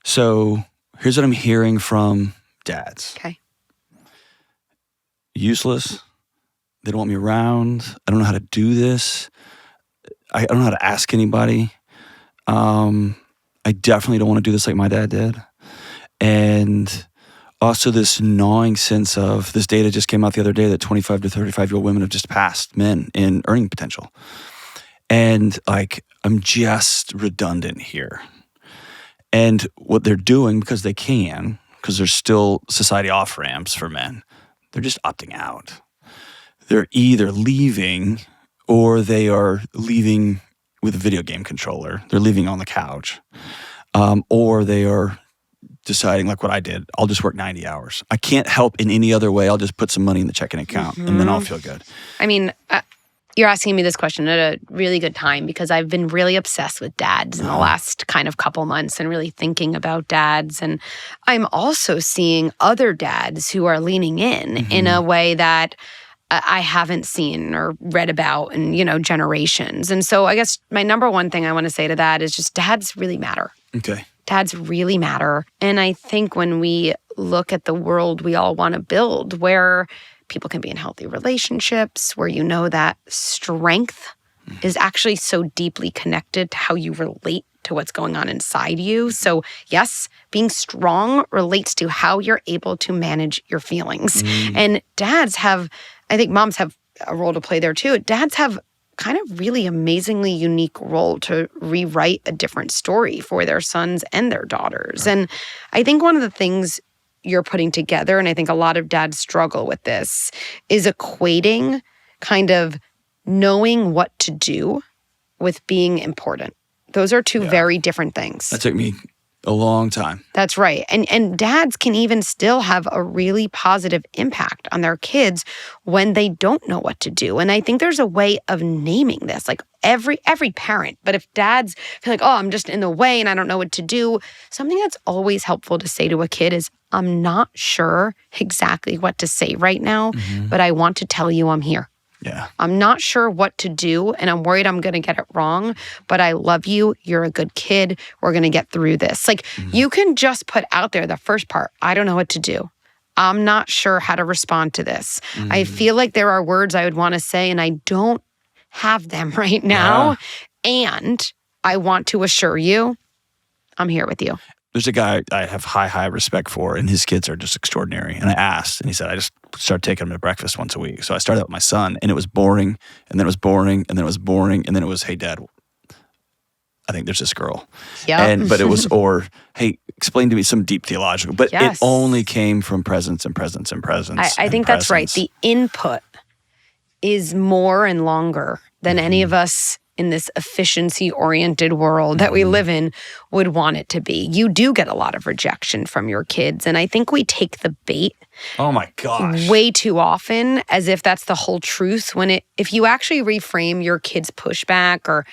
So here's what I'm hearing from dads. Okay. Useless. They don't want me around. I don't know how to do this. I don't know how to ask anybody. I definitely don't want to do this like my dad did. And also this gnawing sense of, this data just came out the other day that 25 to 35-year-old women have just passed men in earning potential. And like, I'm just redundant here. And what they're doing, because they can, because there's still society off-ramps for men, they're just opting out. They're either leaving or they are leaving with a video game controller. They're leaving on the couch. Or they are deciding, like what I did, I'll just work 90 hours. I can't help in any other way. I'll just put some money in the checking account and then I'll feel good. I mean, you're asking me this question at a really good time because I've been really obsessed with dads in the last kind of couple months and really thinking about dads. And I'm also seeing other dads who are leaning in a way that I haven't seen or read about in, generations. And so I guess my number one thing I want to say to that is just dads really matter. Okay. Dads really matter. And I think when we look at the world we all want to build, where people can be in healthy relationships, where you know that strength is actually so deeply connected to how you relate to what's going on inside you. So yes, being strong relates to how you're able to manage your feelings. And dads have, I think moms have a role to play there too. Dads have kind of really amazingly unique role to rewrite a different story for their sons and their daughters. And I think one of the things you're putting together, and I think a lot of dads struggle with this, is equating kind of knowing what to do with being important. Those are two very different things. That took me a long time. That's right. And dads can even still have a really positive impact on their kids when they don't know what to do. And I think there's a way of naming this, like every parent. But if dads feel like, oh, I'm just in the way and I don't know what to do, something that's always helpful to say to a kid is, I'm not sure exactly what to say right now, but I want to tell you I'm here. Yeah. I'm not sure what to do, and I'm worried I'm going to get it wrong, but I love you. You're a good kid. We're going to get through this. Like, you can just put out there the first part. I don't know what to do. I'm not sure how to respond to this. I feel like there are words I would want to say, and I don't have them right now. And I want to assure you, I'm here with you. There's a guy I have high respect for, and his kids are just extraordinary. And I asked, and he said, I just started taking him to breakfast once a week. So I started out with my son, and it was boring, and then it was boring, and then it was boring, and then it was, hey, Dad, I think there's this girl. Yeah. But it was, or, hey, explain to me some deep theological. But it only came from presence and presence and presence. I think that's right. The input is more and longer than any of us in this efficiency-oriented world that we live in would want it to be. You do get a lot of rejection from your kids, and I think we take the bait oh my gosh, way too often as if that's the whole truth, when if you actually reframe your kids' pushback or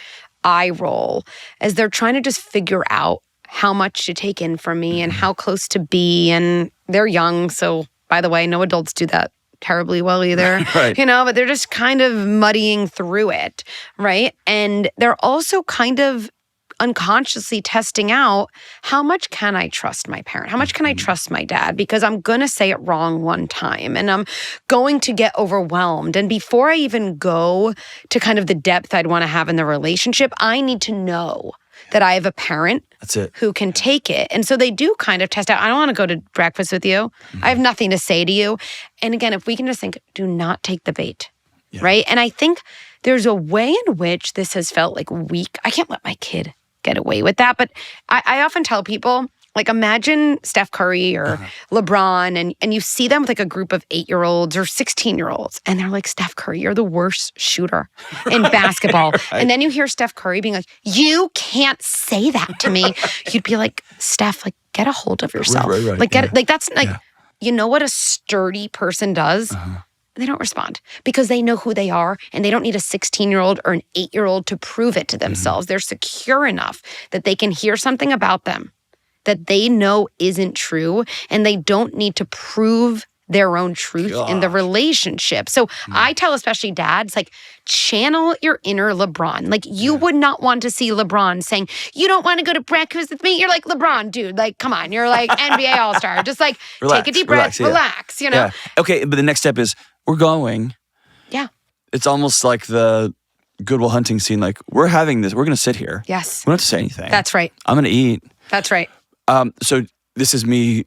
eye roll as they're trying to just figure out how much to take in from me and how close to be, and they're young, so by the way, no adults do that terribly well either, right. But they're just kind of muddying through it, right? And they're also kind of unconsciously testing out, how much can I trust my parent? How much can I trust my dad? Because I'm going to say it wrong one time and I'm going to get overwhelmed. And before I even go to kind of the depth I'd want to have in the relationship, I need to know that I have a parent who can take it. And so they do kind of test out, I don't want to go to breakfast with you. I have nothing to say to you. And again, if we can just think, do not take the bait, right? And I think there's a way in which this has felt like weak. I can't let my kid get away with that. But I often tell people, like, imagine Steph Curry or LeBron, and you see them with like a group of 8-year-olds or 16-year-olds, and they're like, Steph Curry, you're the worst shooter in basketball. Right. And then you hear Steph Curry being like, you can't say that to me. You'd be like, Steph, like, get a hold of yourself. Right. Like, that's like, you know what a sturdy person does? They don't respond because they know who they are, and they don't need a 16-year-old or an 8-year-old to prove it to themselves. They're secure enough that they can hear something about them that they know isn't true, and they don't need to prove their own truth in the relationship. So I tell especially dads, like, channel your inner LeBron. Like, you would not want to see LeBron saying, you don't want to go to breakfast with me? You're like, LeBron, dude, like, come on. You're like NBA All-Star. Just like, take a deep breath, relax, you know? Yeah. Okay, but the next step is, we're going. Yeah. It's almost like the Good Will Hunting scene. Like, we're having this. We're going to sit here. Yes. We don't have to say anything. That's right. I'm going to eat. That's right. So this is me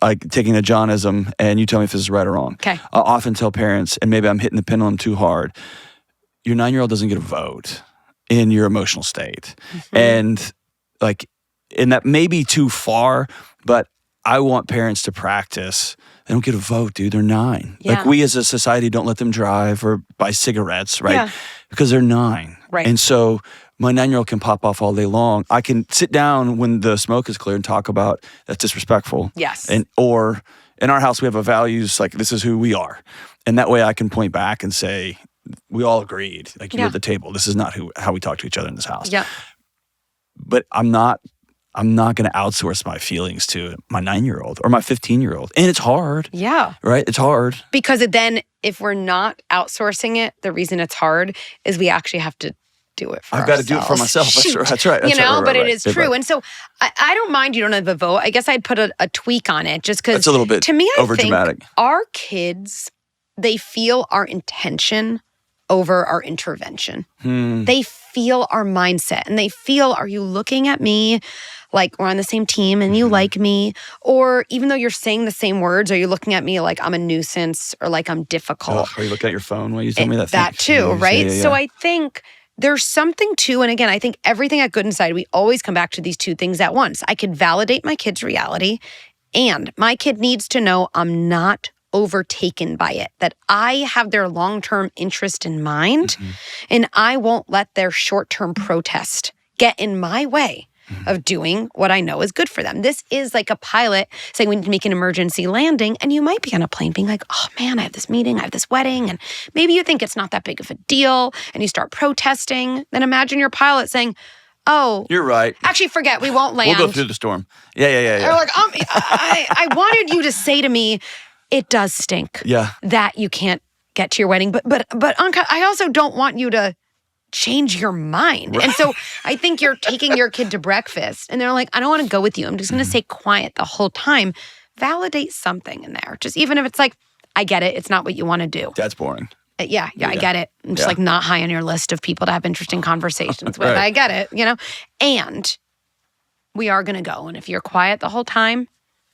like taking a Johnism, and you tell me if this is right or wrong. Okay. I'll often tell parents, and maybe I'm hitting the pendulum too hard, your 9-year-old doesn't get a vote in your emotional state. And that may be too far, but I want parents to practice. They don't get a vote, dude. They're 9. Yeah. Like, we as a society don't let them drive or buy cigarettes, right? Yeah. Because they're 9. Right. And so my 9-year-old can pop off all day long. I can sit down when the smoke is clear and talk about that's disrespectful. Yes. Or in our house, we have a values, like, this is who we are. And that way I can point back and say, we all agreed. Like, you're at the table. This is not how we talk to each other in this house. Yeah. But I'm not going to outsource my feelings to my 9-year-old or my 15-year-old. And it's hard. Yeah. Right? It's hard. Because then if we're not outsourcing it, the reason it's hard is we actually have to do it for ourselves. I've got to do it for myself. That's right. But it is true. And so I don't mind you don't have a vote. I guess I'd put a tweak on it just because it's a little bit to me, I overdramatic. think our kids, they feel our intention over our intervention. They feel our mindset, and they feel, are you looking at me like we're on the same team and you like me? Or even though you're saying the same words, are you looking at me like I'm a nuisance or like I'm difficult? Are you looking at your phone while you tell me that? That too, right? Yeah. So I think there's something too, and again, I think everything at Good Inside, we always come back to these two things at once. I could validate my kid's reality, And my kid needs to know I'm not overtaken by it, that I have their long-term interest in mind, and I won't let their short-term protest get in my way of doing what I know is good for them. This is like a pilot saying we need to make an emergency landing, and you might be on a plane being like, oh man, I have this meeting, I have this wedding, and maybe you think it's not that big of a deal, and you start protesting. Then imagine your pilot saying, oh, you're right. Actually, forget, we won't land. We'll go through the storm. Yeah. Or like, I wanted you to say to me, it does stink that you can't get to your wedding, but I also don't want you to change your mind. Right. And so I think you're taking your kid to breakfast and they're like, I don't want to go with you. I'm just going to stay quiet the whole time. Validate something in there. Just even if it's like, I get it. It's not what you want to do. That's boring. Yeah, I get it. I'm just like not high on your list of people to have interesting conversations with. Right. I get it, And we are going to go. And if you're quiet the whole time,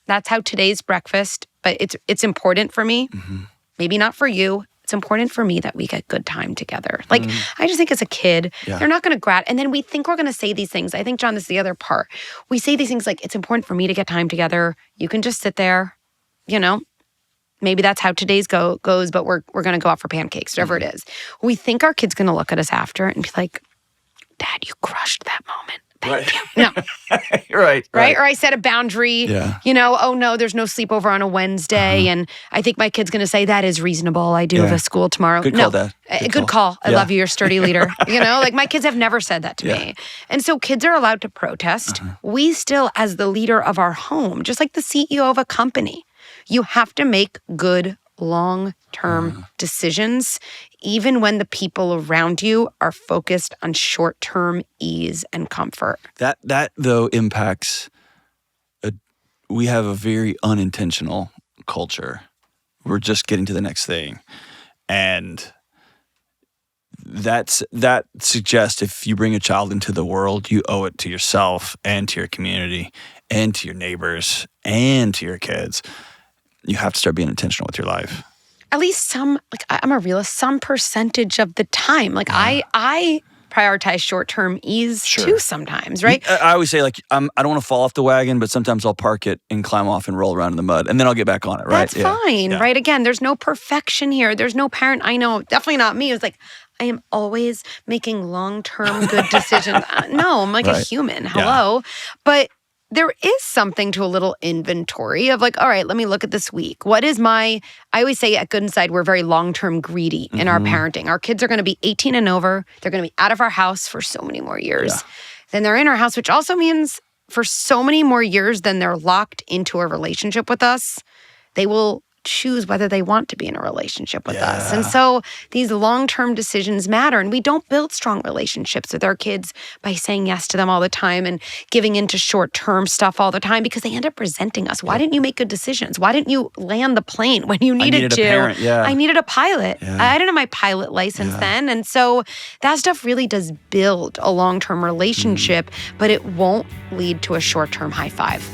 that's how today's breakfast, but it's important for me. Maybe not for you. It's important for me that we get good time together. Like, I just think as a kid, they're not going to and then we think we're going to say these things. I think, John, this is the other part. We say these things like, it's important for me to get time together. You can just sit there, Maybe that's how today's goes, but we're going to go out for pancakes, whatever it is. We think our kid's going to look at us after and be like, Dad, you crushed that moment. Thank you. No. Right. Or I set a boundary, oh no, there's no sleepover on a Wednesday. And I think my kid's going to say, that is reasonable. I do have a school tomorrow. Good call, Dad. Good call. I love you. You're a sturdy leader. Like my kids have never said that to me. And so kids are allowed to protest. We still, as the leader of our home, just like the CEO of a company, you have to make good long-term decisions, even when the people around you are focused on short-term ease and comfort. That though impacts, we have a very unintentional culture. We're just getting to the next thing. And that suggests if you bring a child into the world, you owe it to yourself and to your community and to your neighbors and to your kids. You have to start being intentional with your life. At least I'm a realist, some percentage of the time. Like I prioritize short-term ease too sometimes, right? I always say I don't want to fall off the wagon, but sometimes I'll park it and climb off and roll around in the mud and then I'll get back on it, right? That's fine, right? Again, there's no perfection here. There's no parent I know, definitely not me, who's like, I am always making long-term good decisions. No, I'm like a human. Hello. Yeah. But there is something to a little inventory of like, all right, let me look at this week. What is I always say at Good Inside, we're very long-term greedy in our parenting. Our kids are going to be 18 and over. They're going to be out of our house for so many more years. Yeah. Then they're in our house, which also means for so many more years than they're locked into a relationship with us, they will choose whether they want to be in a relationship with us. And so these long-term decisions matter. And we don't build strong relationships with our kids by saying yes to them all the time and giving into short-term stuff all the time because they end up resenting us. Why didn't you make good decisions? Why didn't you land the plane when you needed to? A parent, I needed a pilot. I didn't have my pilot license then. And so that stuff really does build a long-term relationship, but it won't lead to a short-term high five.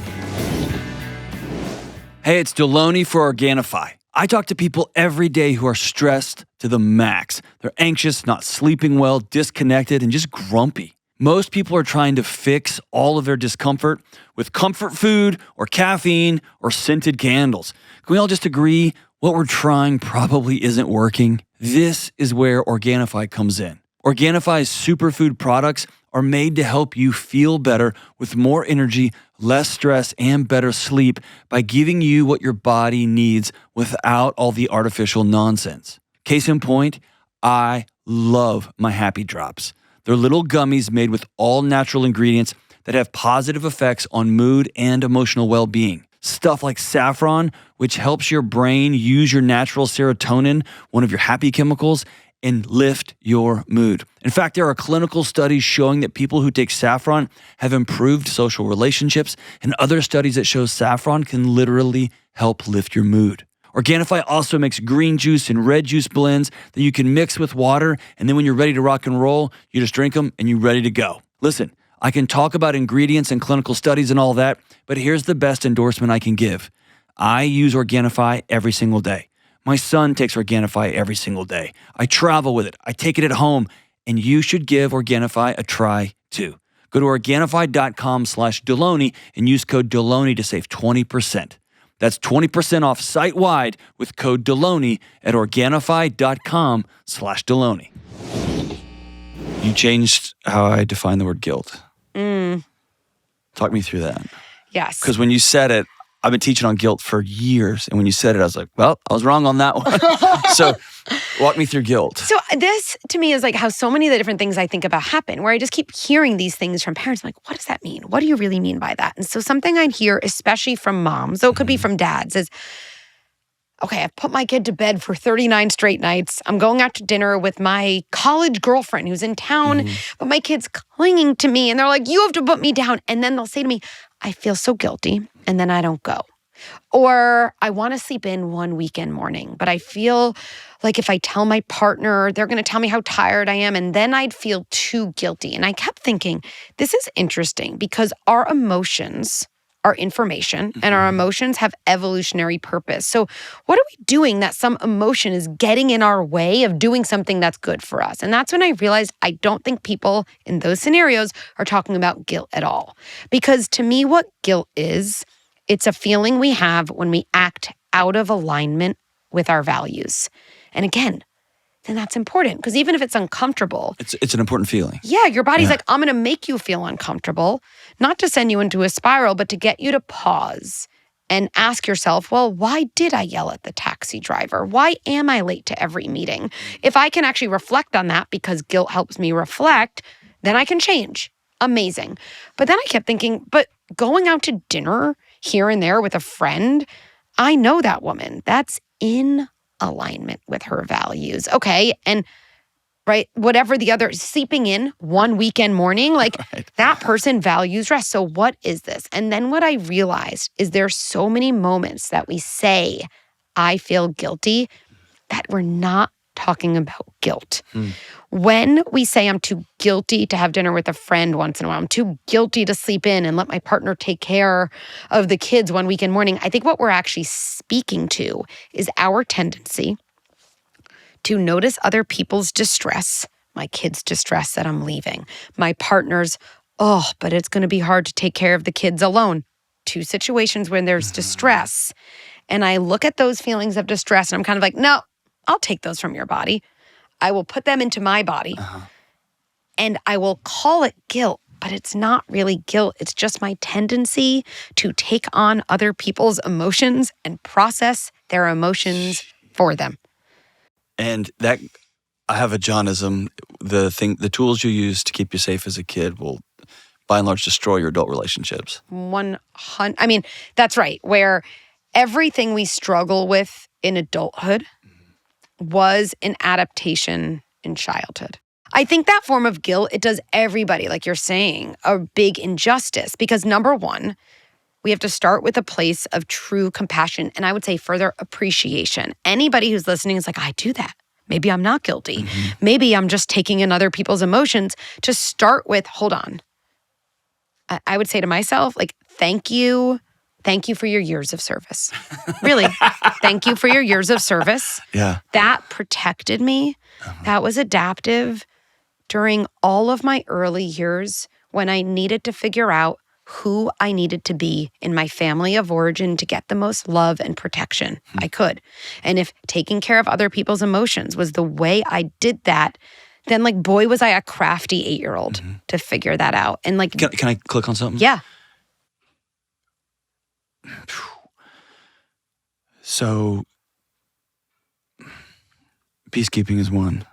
Hey, it's Delony for Organifi. I talk to people every day who are stressed to the max. They're anxious, not sleeping well, disconnected, and just grumpy. Most people are trying to fix all of their discomfort with comfort food or caffeine or scented candles. Can we all just agree what we're trying probably isn't working? This is where Organifi comes in. Organifi's superfood products are made to help you feel better with more energy, less stress, and better sleep by giving you what your body needs without all the artificial nonsense. Case in point, I love my Happy Drops. They're little gummies made with all natural ingredients that have positive effects on mood and emotional well-being. Stuff like saffron, which helps your brain use your natural serotonin, one of your happy chemicals, and lift your mood. In fact, there are clinical studies showing that people who take saffron have improved social relationships and other studies that show saffron can literally help lift your mood. Organifi also makes green juice and red juice blends that you can mix with water, and then when you're ready to rock and roll, you just drink them and you're ready to go. Listen, I can talk about ingredients and clinical studies and all that, but here's the best endorsement I can give. I use Organifi every single day. My son takes Organifi every single day. I travel with it. I take it at home. And you should give Organifi a try too. Go to Organifi.com/Delony and use code Delony to save 20%. That's 20% off site-wide with code Delony at Organifi.com/Delony. You changed how I define the word guilt. Talk me through that. Yes. Because when you said it, I've been teaching on guilt for years. And when you said it, I was like, well, I was wrong on that one. So walk me through guilt. So this, to me, is like how so many of the different things I think about happen, where I just keep hearing these things from parents. I'm like, what does that mean? What do you really mean by that? And so something I hear, especially from moms, though it could be from dads, is, okay, I've put my kid to bed for 39 straight nights. I'm going out to dinner with my college girlfriend who's in town, but my kid's clinging to me. And they're like, you have to put me down. And then they'll say to me, I feel so guilty. And then I don't go. Or I want to sleep in one weekend morning, but I feel like if I tell my partner, they're going to tell me how tired I am, and then I'd feel too guilty. And I kept thinking, this is interesting because our emotions are information and our emotions have evolutionary purpose. So what are we doing that some emotion is getting in our way of doing something that's good for us? And that's when I realized I don't think people in those scenarios are talking about guilt at all. Because to me, what guilt is, it's a feeling we have when we act out of alignment with our values. And again, then that's important because even if it's uncomfortable. It's an important feeling. Yeah, your body's like, I'm going to make you feel uncomfortable, not to send you into a spiral, but to get you to pause and ask yourself, well, why did I yell at the taxi driver? Why am I late to every meeting? If I can actually reflect on that because guilt helps me reflect, then I can change. Amazing. But then I kept thinking, but going out to dinner here and there with a friend, I know that woman. That's in alignment with her values. Okay. And right, whatever the other, sleeping in one weekend morning, like that person values rest. So what is this? And then what I realized is there's so many moments that we say, I feel guilty, that we're not talking about guilt. When we say I'm too guilty to have dinner with a friend once in a while, I'm too guilty to sleep in and let my partner take care of the kids one weekend morning, I think what we're actually speaking to is our tendency to notice other people's distress, my kids' distress that I'm leaving, my partner's, but it's going to be hard to take care of the kids alone. Two situations when there's distress. And I look at those feelings of distress and I'm kind of like, no, I'll take those from your body. I will put them into my body and I will call it guilt, but it's not really guilt. It's just my tendency to take on other people's emotions and process their emotions for them. And that, I have a Johnism, the tools you use to keep you safe as a kid will by and large destroy your adult relationships. 100, I mean, that's right. Where everything we struggle with in adulthood was an adaptation in childhood. I think that form of guilt, it does everybody, like you're saying, a big injustice because number one, we have to start with a place of true compassion and I would say further appreciation. Anybody who's listening is like, I do that. Maybe I'm not guilty. Maybe I'm just taking in other people's emotions. To start with, hold on. I would say to myself, like, thank you. Thank you for your years of service. Really, thank you for your years of service. Yeah. That protected me. That was adaptive during all of my early years when I needed to figure out who I needed to be in my family of origin to get the most love and protection I could. And if taking care of other people's emotions was the way I did that, then like, boy, was I a crafty 8-year-old to figure that out. And like, can I click on something? Yeah. So, peacekeeping is one.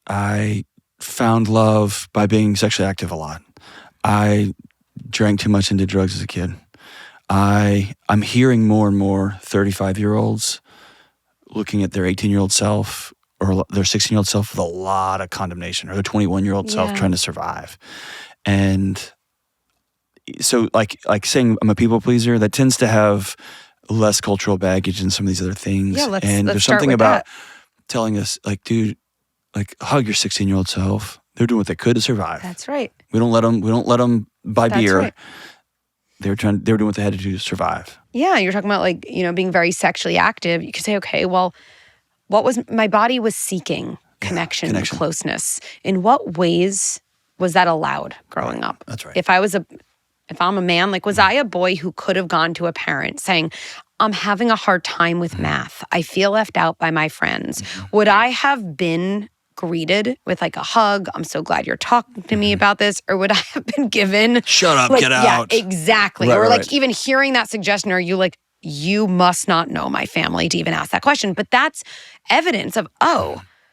I found love by being sexually active a lot. I drank too much and did drugs as a kid. I'm hearing more and more 35-year-olds looking at their 18-year-old self or their 16-year-old self with a lot of condemnation, or their 21-year-old self trying to survive. And so like saying I'm a people pleaser, that tends to have less cultural baggage than some of these other things. Yeah, let's there's something about telling us, like, dude, like, hug your 16-year-old self. They're doing what they could to survive. That's right. We don't let them buy beer. Right. They were doing what they had to do to survive. Yeah, you're talking about like, being very sexually active. You could say, okay, well, my body was seeking connection and closeness. In what ways was that allowed growing up? That's right. If I'm a man, like, was I a boy who could have gone to a parent saying, I'm having a hard time with math. I feel left out by my friends. Would I have been greeted with like a hug? I'm so glad you're talking to me about this. Or would I have been given, shut up, get out. Yeah, exactly. Or like even hearing that suggestion, are you like, you must not know my family to even ask that question. But that's evidence of,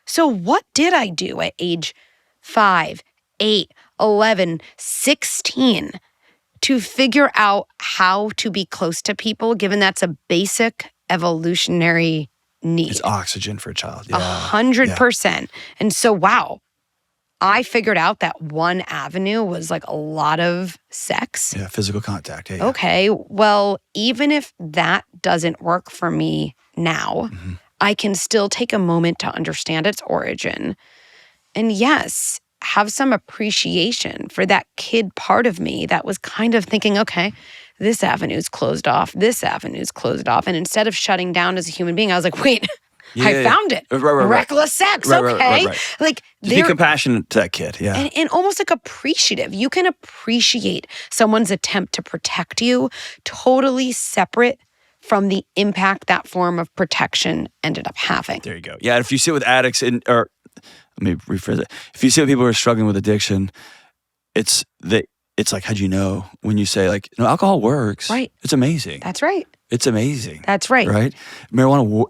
so what did I do at age 5, 8, 11, 16 to figure out how to be close to people, given that's a basic evolutionary need? It's oxygen for a child. 100%. And so, wow, I figured out that one avenue was like a lot of sex. Yeah, physical contact. Yeah. Okay, well, even if that doesn't work for me now, I can still take a moment to understand its origin. And yes, have some appreciation for that kid part of me that was kind of thinking, okay, this avenue's closed off, this avenue's closed off. And instead of shutting down as a human being, I was like, wait, I found it. Reckless sex, okay. Like, just be compassionate to that kid, and almost like appreciative. You can appreciate someone's attempt to protect you, totally separate from the impact that form of protection ended up having. There you go. Yeah, if you sit with addicts or let me rephrase it. If you see people who are struggling with addiction, it's like, how'd you know? When you say like, no, alcohol works. Right. It's amazing. That's right. It's amazing. That's right. Right? Marijuana,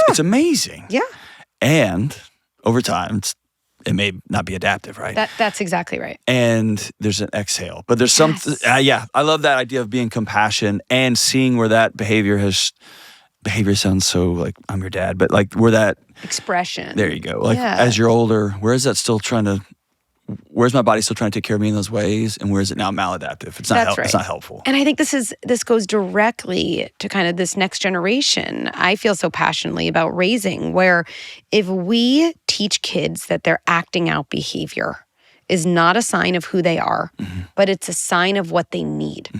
it's amazing. Yeah. And over time, it may not be adaptive, right? That's exactly right. And there's an exhale. But there's something, I love that idea of being compassion and seeing where that behavior sounds so like I'm your dad, but like where that expression. There you go. Like as you're older, where's my body still trying to take care of me in those ways? And where is it now maladaptive? It's not It's not helpful. And I think this goes directly to kind of this next generation. I feel so passionately about raising, where if we teach kids that their acting out behavior is not a sign of who they are, but it's a sign of what they need.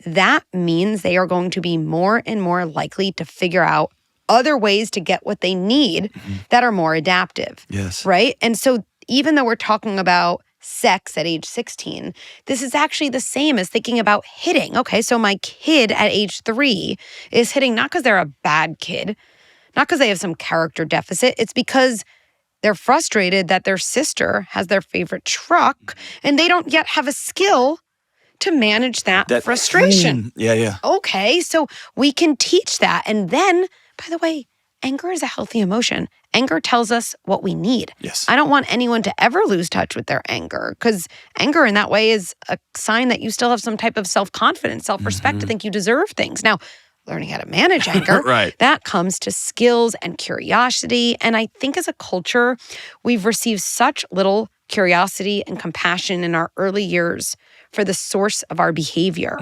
That means they are going to be more and more likely to figure out other ways to get what they need that are more adaptive. Yes. Right? And so even though we're talking about sex at age 16, this is actually the same as thinking about hitting. Okay, so my kid at age 3 is hitting not because they're a bad kid, not because they have some character deficit. It's because they're frustrated that their sister has their favorite truck and they don't yet have a skill to manage that frustration. Yeah. Okay, so we can teach that. And then, by the way, anger is a healthy emotion. Anger tells us what we need. Yes. I don't want anyone to ever lose touch with their anger, because anger in that way is a sign that you still have some type of self-confidence, self-respect to think you deserve things. Now, learning how to manage anger, that comes to skills and curiosity. And I think as a culture, we've received such little curiosity and compassion in our early years for the source of our behavior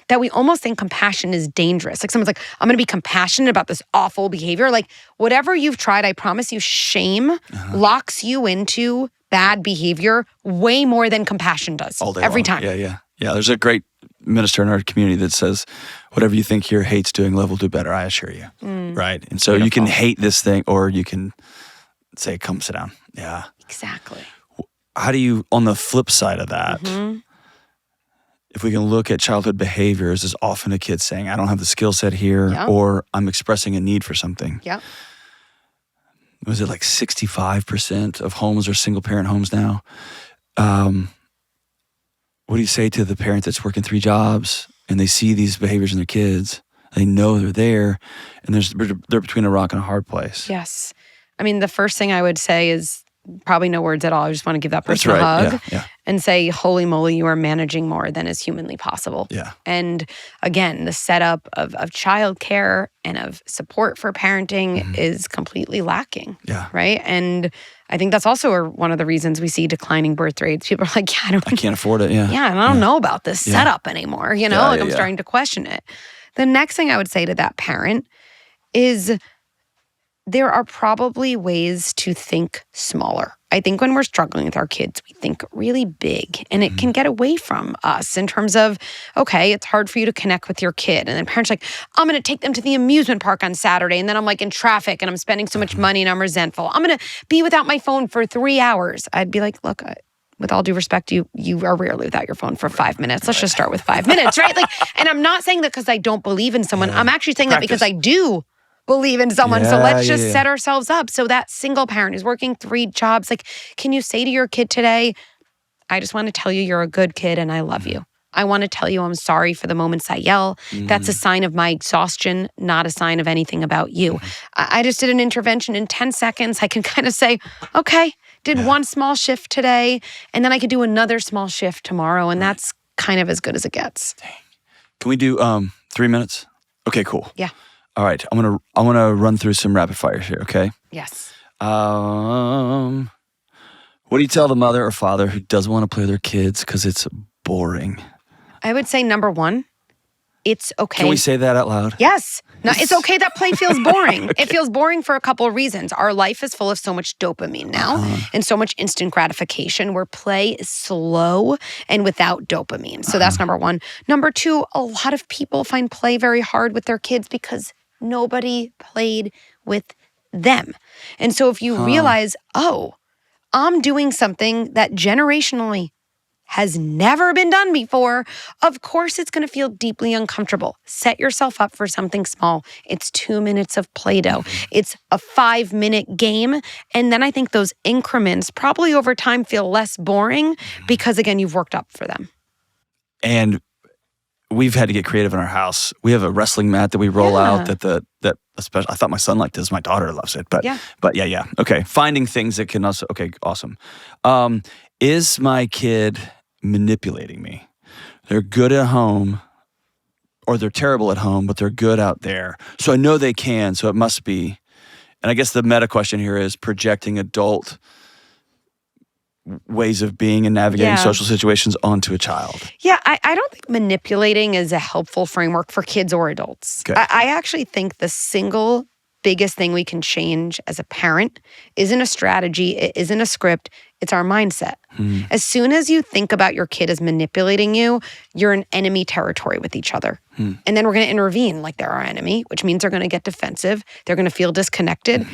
that we almost think compassion is dangerous. Like someone's like, I'm going to be compassionate about this awful behavior. Like whatever you've tried, I promise you, shame locks you into bad behavior way more than compassion does. All day every long. time. Yeah. There's a great minister in our community that says, whatever you think your hate's doing, love will do better, I assure you. Right? And so you can hate this thing, or you can say, come sit down. Yeah. Exactly. How do you, on the flip side of that, if we can look at childhood behaviors as often a kid saying, I don't have the skill set here, or I'm expressing a need for something. Yeah. Was it like 65% of homes are single parent homes now? What do you say to the parent that's working 3 jobs and they see these behaviors in their kids? They know they're there, and they're between a rock and a hard place. Yes. I mean, the first thing I would say is probably no words at all. I just want to give that person a hug and say, holy moly, you are managing more than is humanly possible. Yeah. And again, the setup of childcare and of support for parenting is completely lacking. Yeah. Right. And I think that's also one of the reasons we see declining birth rates. People are like, I can't afford it. Yeah. Yeah. And I don't know about this setup anymore. You know, I'm starting to question it. The next thing I would say to that parent is, there are probably ways to think smaller. I think when we're struggling with our kids, we think really big, and it can get away from us in terms of, okay, it's hard for you to connect with your kid. And then parents are like, I'm going to take them to the amusement park on Saturday. And then I'm like in traffic and I'm spending so much money and I'm resentful. I'm going to be without my phone for 3 hours. I'd be like, look, with all due respect, you are rarely without your phone for 5 minutes. Let's just start with 5 minutes, right? And I'm not saying that because I don't believe in someone. I'm actually saying that because I do believe in someone. So let's just set ourselves up. So that single parent who's working 3 jobs, can you say to your kid today, I just want to tell you you're a good kid and I love you. I want to tell you I'm sorry for the moments I yell. That's a sign of my exhaustion, not a sign of anything about you. I just did an intervention in 10 seconds. I can kind of say, okay, did one small shift today, and then I could do another small shift tomorrow, and that's kind of as good as it gets. Dang. Can we do 3 minutes? Okay, cool. Yeah. All right, I want to run through some rapid fires here, okay? Yes. What do you tell the mother or father who doesn't want to play with their kids because it's boring? I would say number 1, it's okay. Can we say that out loud? Yes. No, it's okay that play feels boring. Okay. It feels boring for a couple of reasons. Our life is full of so much dopamine now and so much instant gratification where play is slow and without dopamine. So that's number 1. Number 2, a lot of people find play very hard with their kids because nobody played with them. And so if you realize, I'm doing something that generationally has never been done before, of course it's going to feel deeply uncomfortable. Set yourself up for something small. It's 2 minutes of Play-Doh. It's a 5-minute game. And then I think those increments probably over time feel less boring because, again, you've worked up for them. And we've had to get creative in our house. We have a wrestling mat that we roll out that especially, I thought my son liked this. My daughter loves it. But yeah. Okay. Finding things that can also, okay, awesome. Is my kid manipulating me? They're good at home or they're terrible at home, but they're good out there. So I know they can, so it must be. And I guess the meta question here is projecting adult ways of being and navigating social situations onto a child. Yeah, I don't think manipulating is a helpful framework for kids or adults. Okay. I actually think the single biggest thing we can change as a parent isn't a strategy, it isn't a script, it's our mindset. As soon as you think about your kid as manipulating you, you're in enemy territory with each other. And then we're going to intervene like they're our enemy, which means they're going to get defensive, they're going to feel disconnected,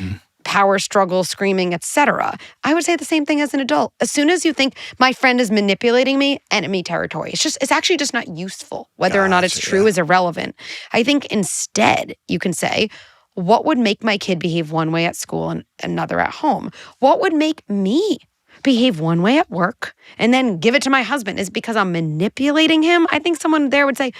power struggle, screaming, etc. I would say the same thing as an adult. As soon as you think my friend is manipulating me, enemy territory. It's actually just not useful. Whether or not it's true is irrelevant. I think instead you can say, what would make my kid behave one way at school and another at home? What would make me behave one way at work and then give it to my husband? Is it because I'm manipulating him? I think someone there would say,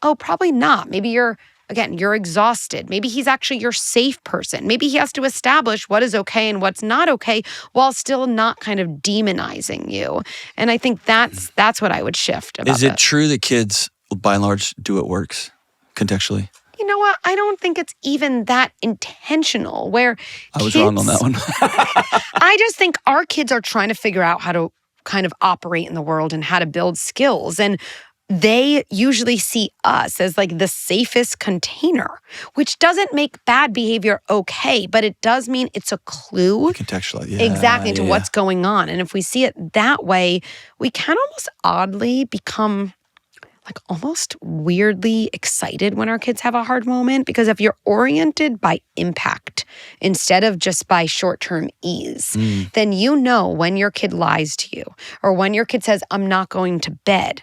oh, probably not. Maybe you're exhausted. Maybe he's actually your safe person. Maybe he has to establish what is okay and what's not okay while still not kind of demonizing you. And I think that's what I would shift about Is it true that kids, by and large, do what works contextually? You know what? I don't think it's even that intentional where I was wrong on that one. I just think our kids are trying to figure out how to kind of operate in the world and how to build skills. And they usually see us as like the safest container, which doesn't make bad behavior okay, but it does mean it's a clue. Contextually, exactly, into what's going on. And if we see it that way, we can almost oddly become like almost weirdly excited when our kids have a hard moment, because if you're oriented by impact instead of just by short-term ease, then you know when your kid lies to you or when your kid says, I'm not going to bed,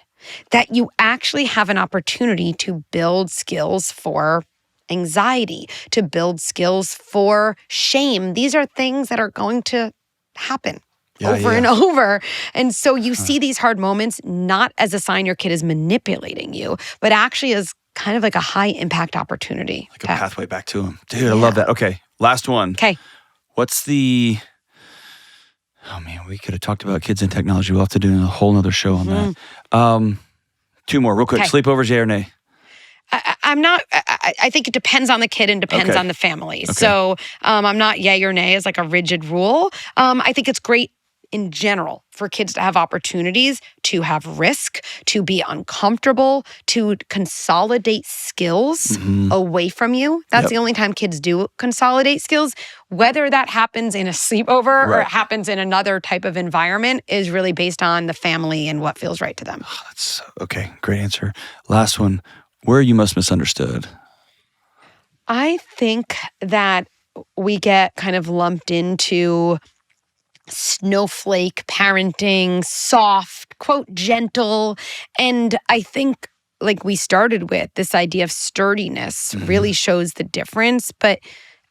that you actually have an opportunity to build skills for anxiety, to build skills for shame. These are things that are going to happen. Over and over. And so you see these hard moments not as a sign your kid is manipulating you, but actually as kind of like a high impact opportunity. Like a pathway back to him. Dude, I love that. Okay, last one. Okay. What's the... Oh man, we could have talked about kids and technology. We'll have to do a whole nother show on that. 2 more real quick. Sleepovers, yay or nay? I'm not, I think it depends on the kid and depends on the family. Okay. So I'm not yay or nay as like a rigid rule. I think it's great in general for kids to have opportunities, to have risk, to be uncomfortable, to consolidate skills away from you. That's the only time kids do consolidate skills. Whether that happens in a sleepover or it happens in another type of environment is really based on the family and what feels right to them. Oh, that's okay. Great answer. Last one. Where are you most misunderstood? I think that we get kind of lumped into snowflake parenting, soft, quote, gentle. And I think, like we started with, this idea of sturdiness really shows the difference. But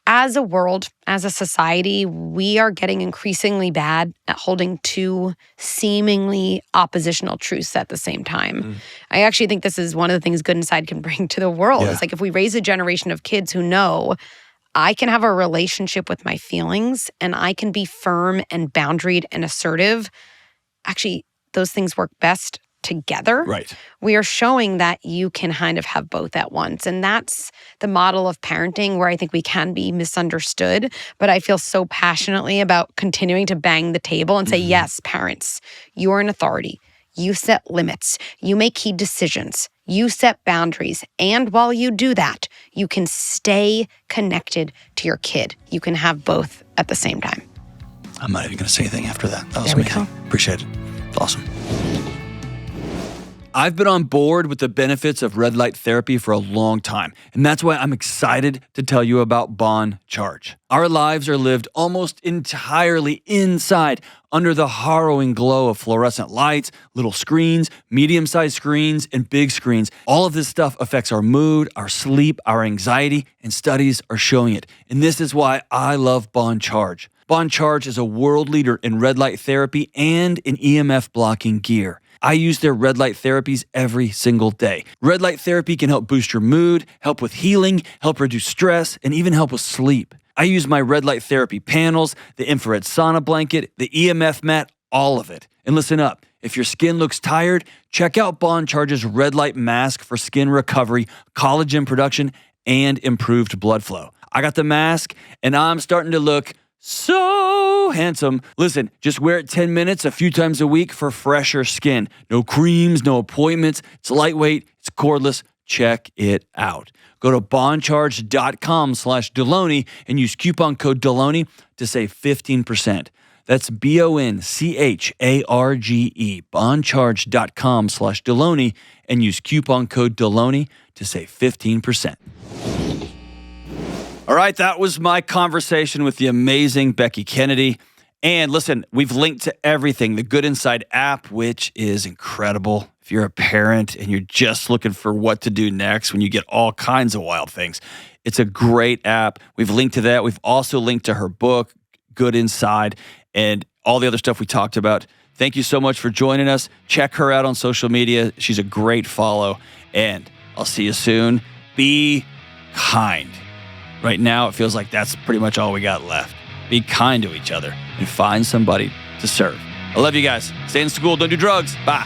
as a world, as a society, we are getting increasingly bad at holding two seemingly oppositional truths at the same time. I actually think this is one of the things Good Inside can bring to the world. It's like if we raise a generation of kids who know I can have a relationship with my feelings and I can be firm and boundaried and assertive. Actually, those things work best together. Right. We are showing that you can kind of have both at once. And that's the model of parenting where I think we can be misunderstood. But I feel so passionately about continuing to bang the table and say, yes, parents, you are an authority. You set limits. You make key decisions. You set boundaries. And while you do that, you can stay connected to your kid. You can have both at the same time. I'm not even going to say anything after that. That was there amazing. Appreciate it. It's awesome. I've been on board with the benefits of red light therapy for a long time, and that's why I'm excited to tell you about Bon Charge. Our lives are lived almost entirely inside, under the harrowing glow of fluorescent lights, little screens, medium-sized screens, and big screens. All of this stuff affects our mood, our sleep, our anxiety, and studies are showing it. And this is why I love Bon Charge. Bon Charge is a world leader in red light therapy and in EMF blocking gear. I use their red light therapies every single day. Red light therapy can help boost your mood, help with healing, help reduce stress, and even help with sleep. I use my red light therapy panels, the infrared sauna blanket, the EMF mat, all of it. And listen up, if your skin looks tired, check out Bon Charge's red light mask for skin recovery, collagen production, and improved blood flow. I got the mask, and I'm starting to look so handsome. Listen, just wear it 10 minutes a few times a week for fresher skin. No creams, no appointments. It's lightweight, it's cordless. Check it out. Go to boncharge.com/Delony and use coupon code Delony to save 15%. That's BONCHARGE, boncharge.com/Delony and use coupon code Delony to save 15%. All right, that was my conversation with the amazing Becky Kennedy. And listen, we've linked to everything. The Good Inside app, which is incredible. If you're a parent and you're just looking for what to do next when you get all kinds of wild things, it's a great app. We've linked to that. We've also linked to her book, Good Inside, and all the other stuff we talked about. Thank you so much for joining us. Check her out on social media. She's a great follow. And I'll see you soon. Be kind. Right now, it feels like that's pretty much all we got left. Be kind to each other and find somebody to serve. I love you guys. Stay in school. Don't do drugs. Bye.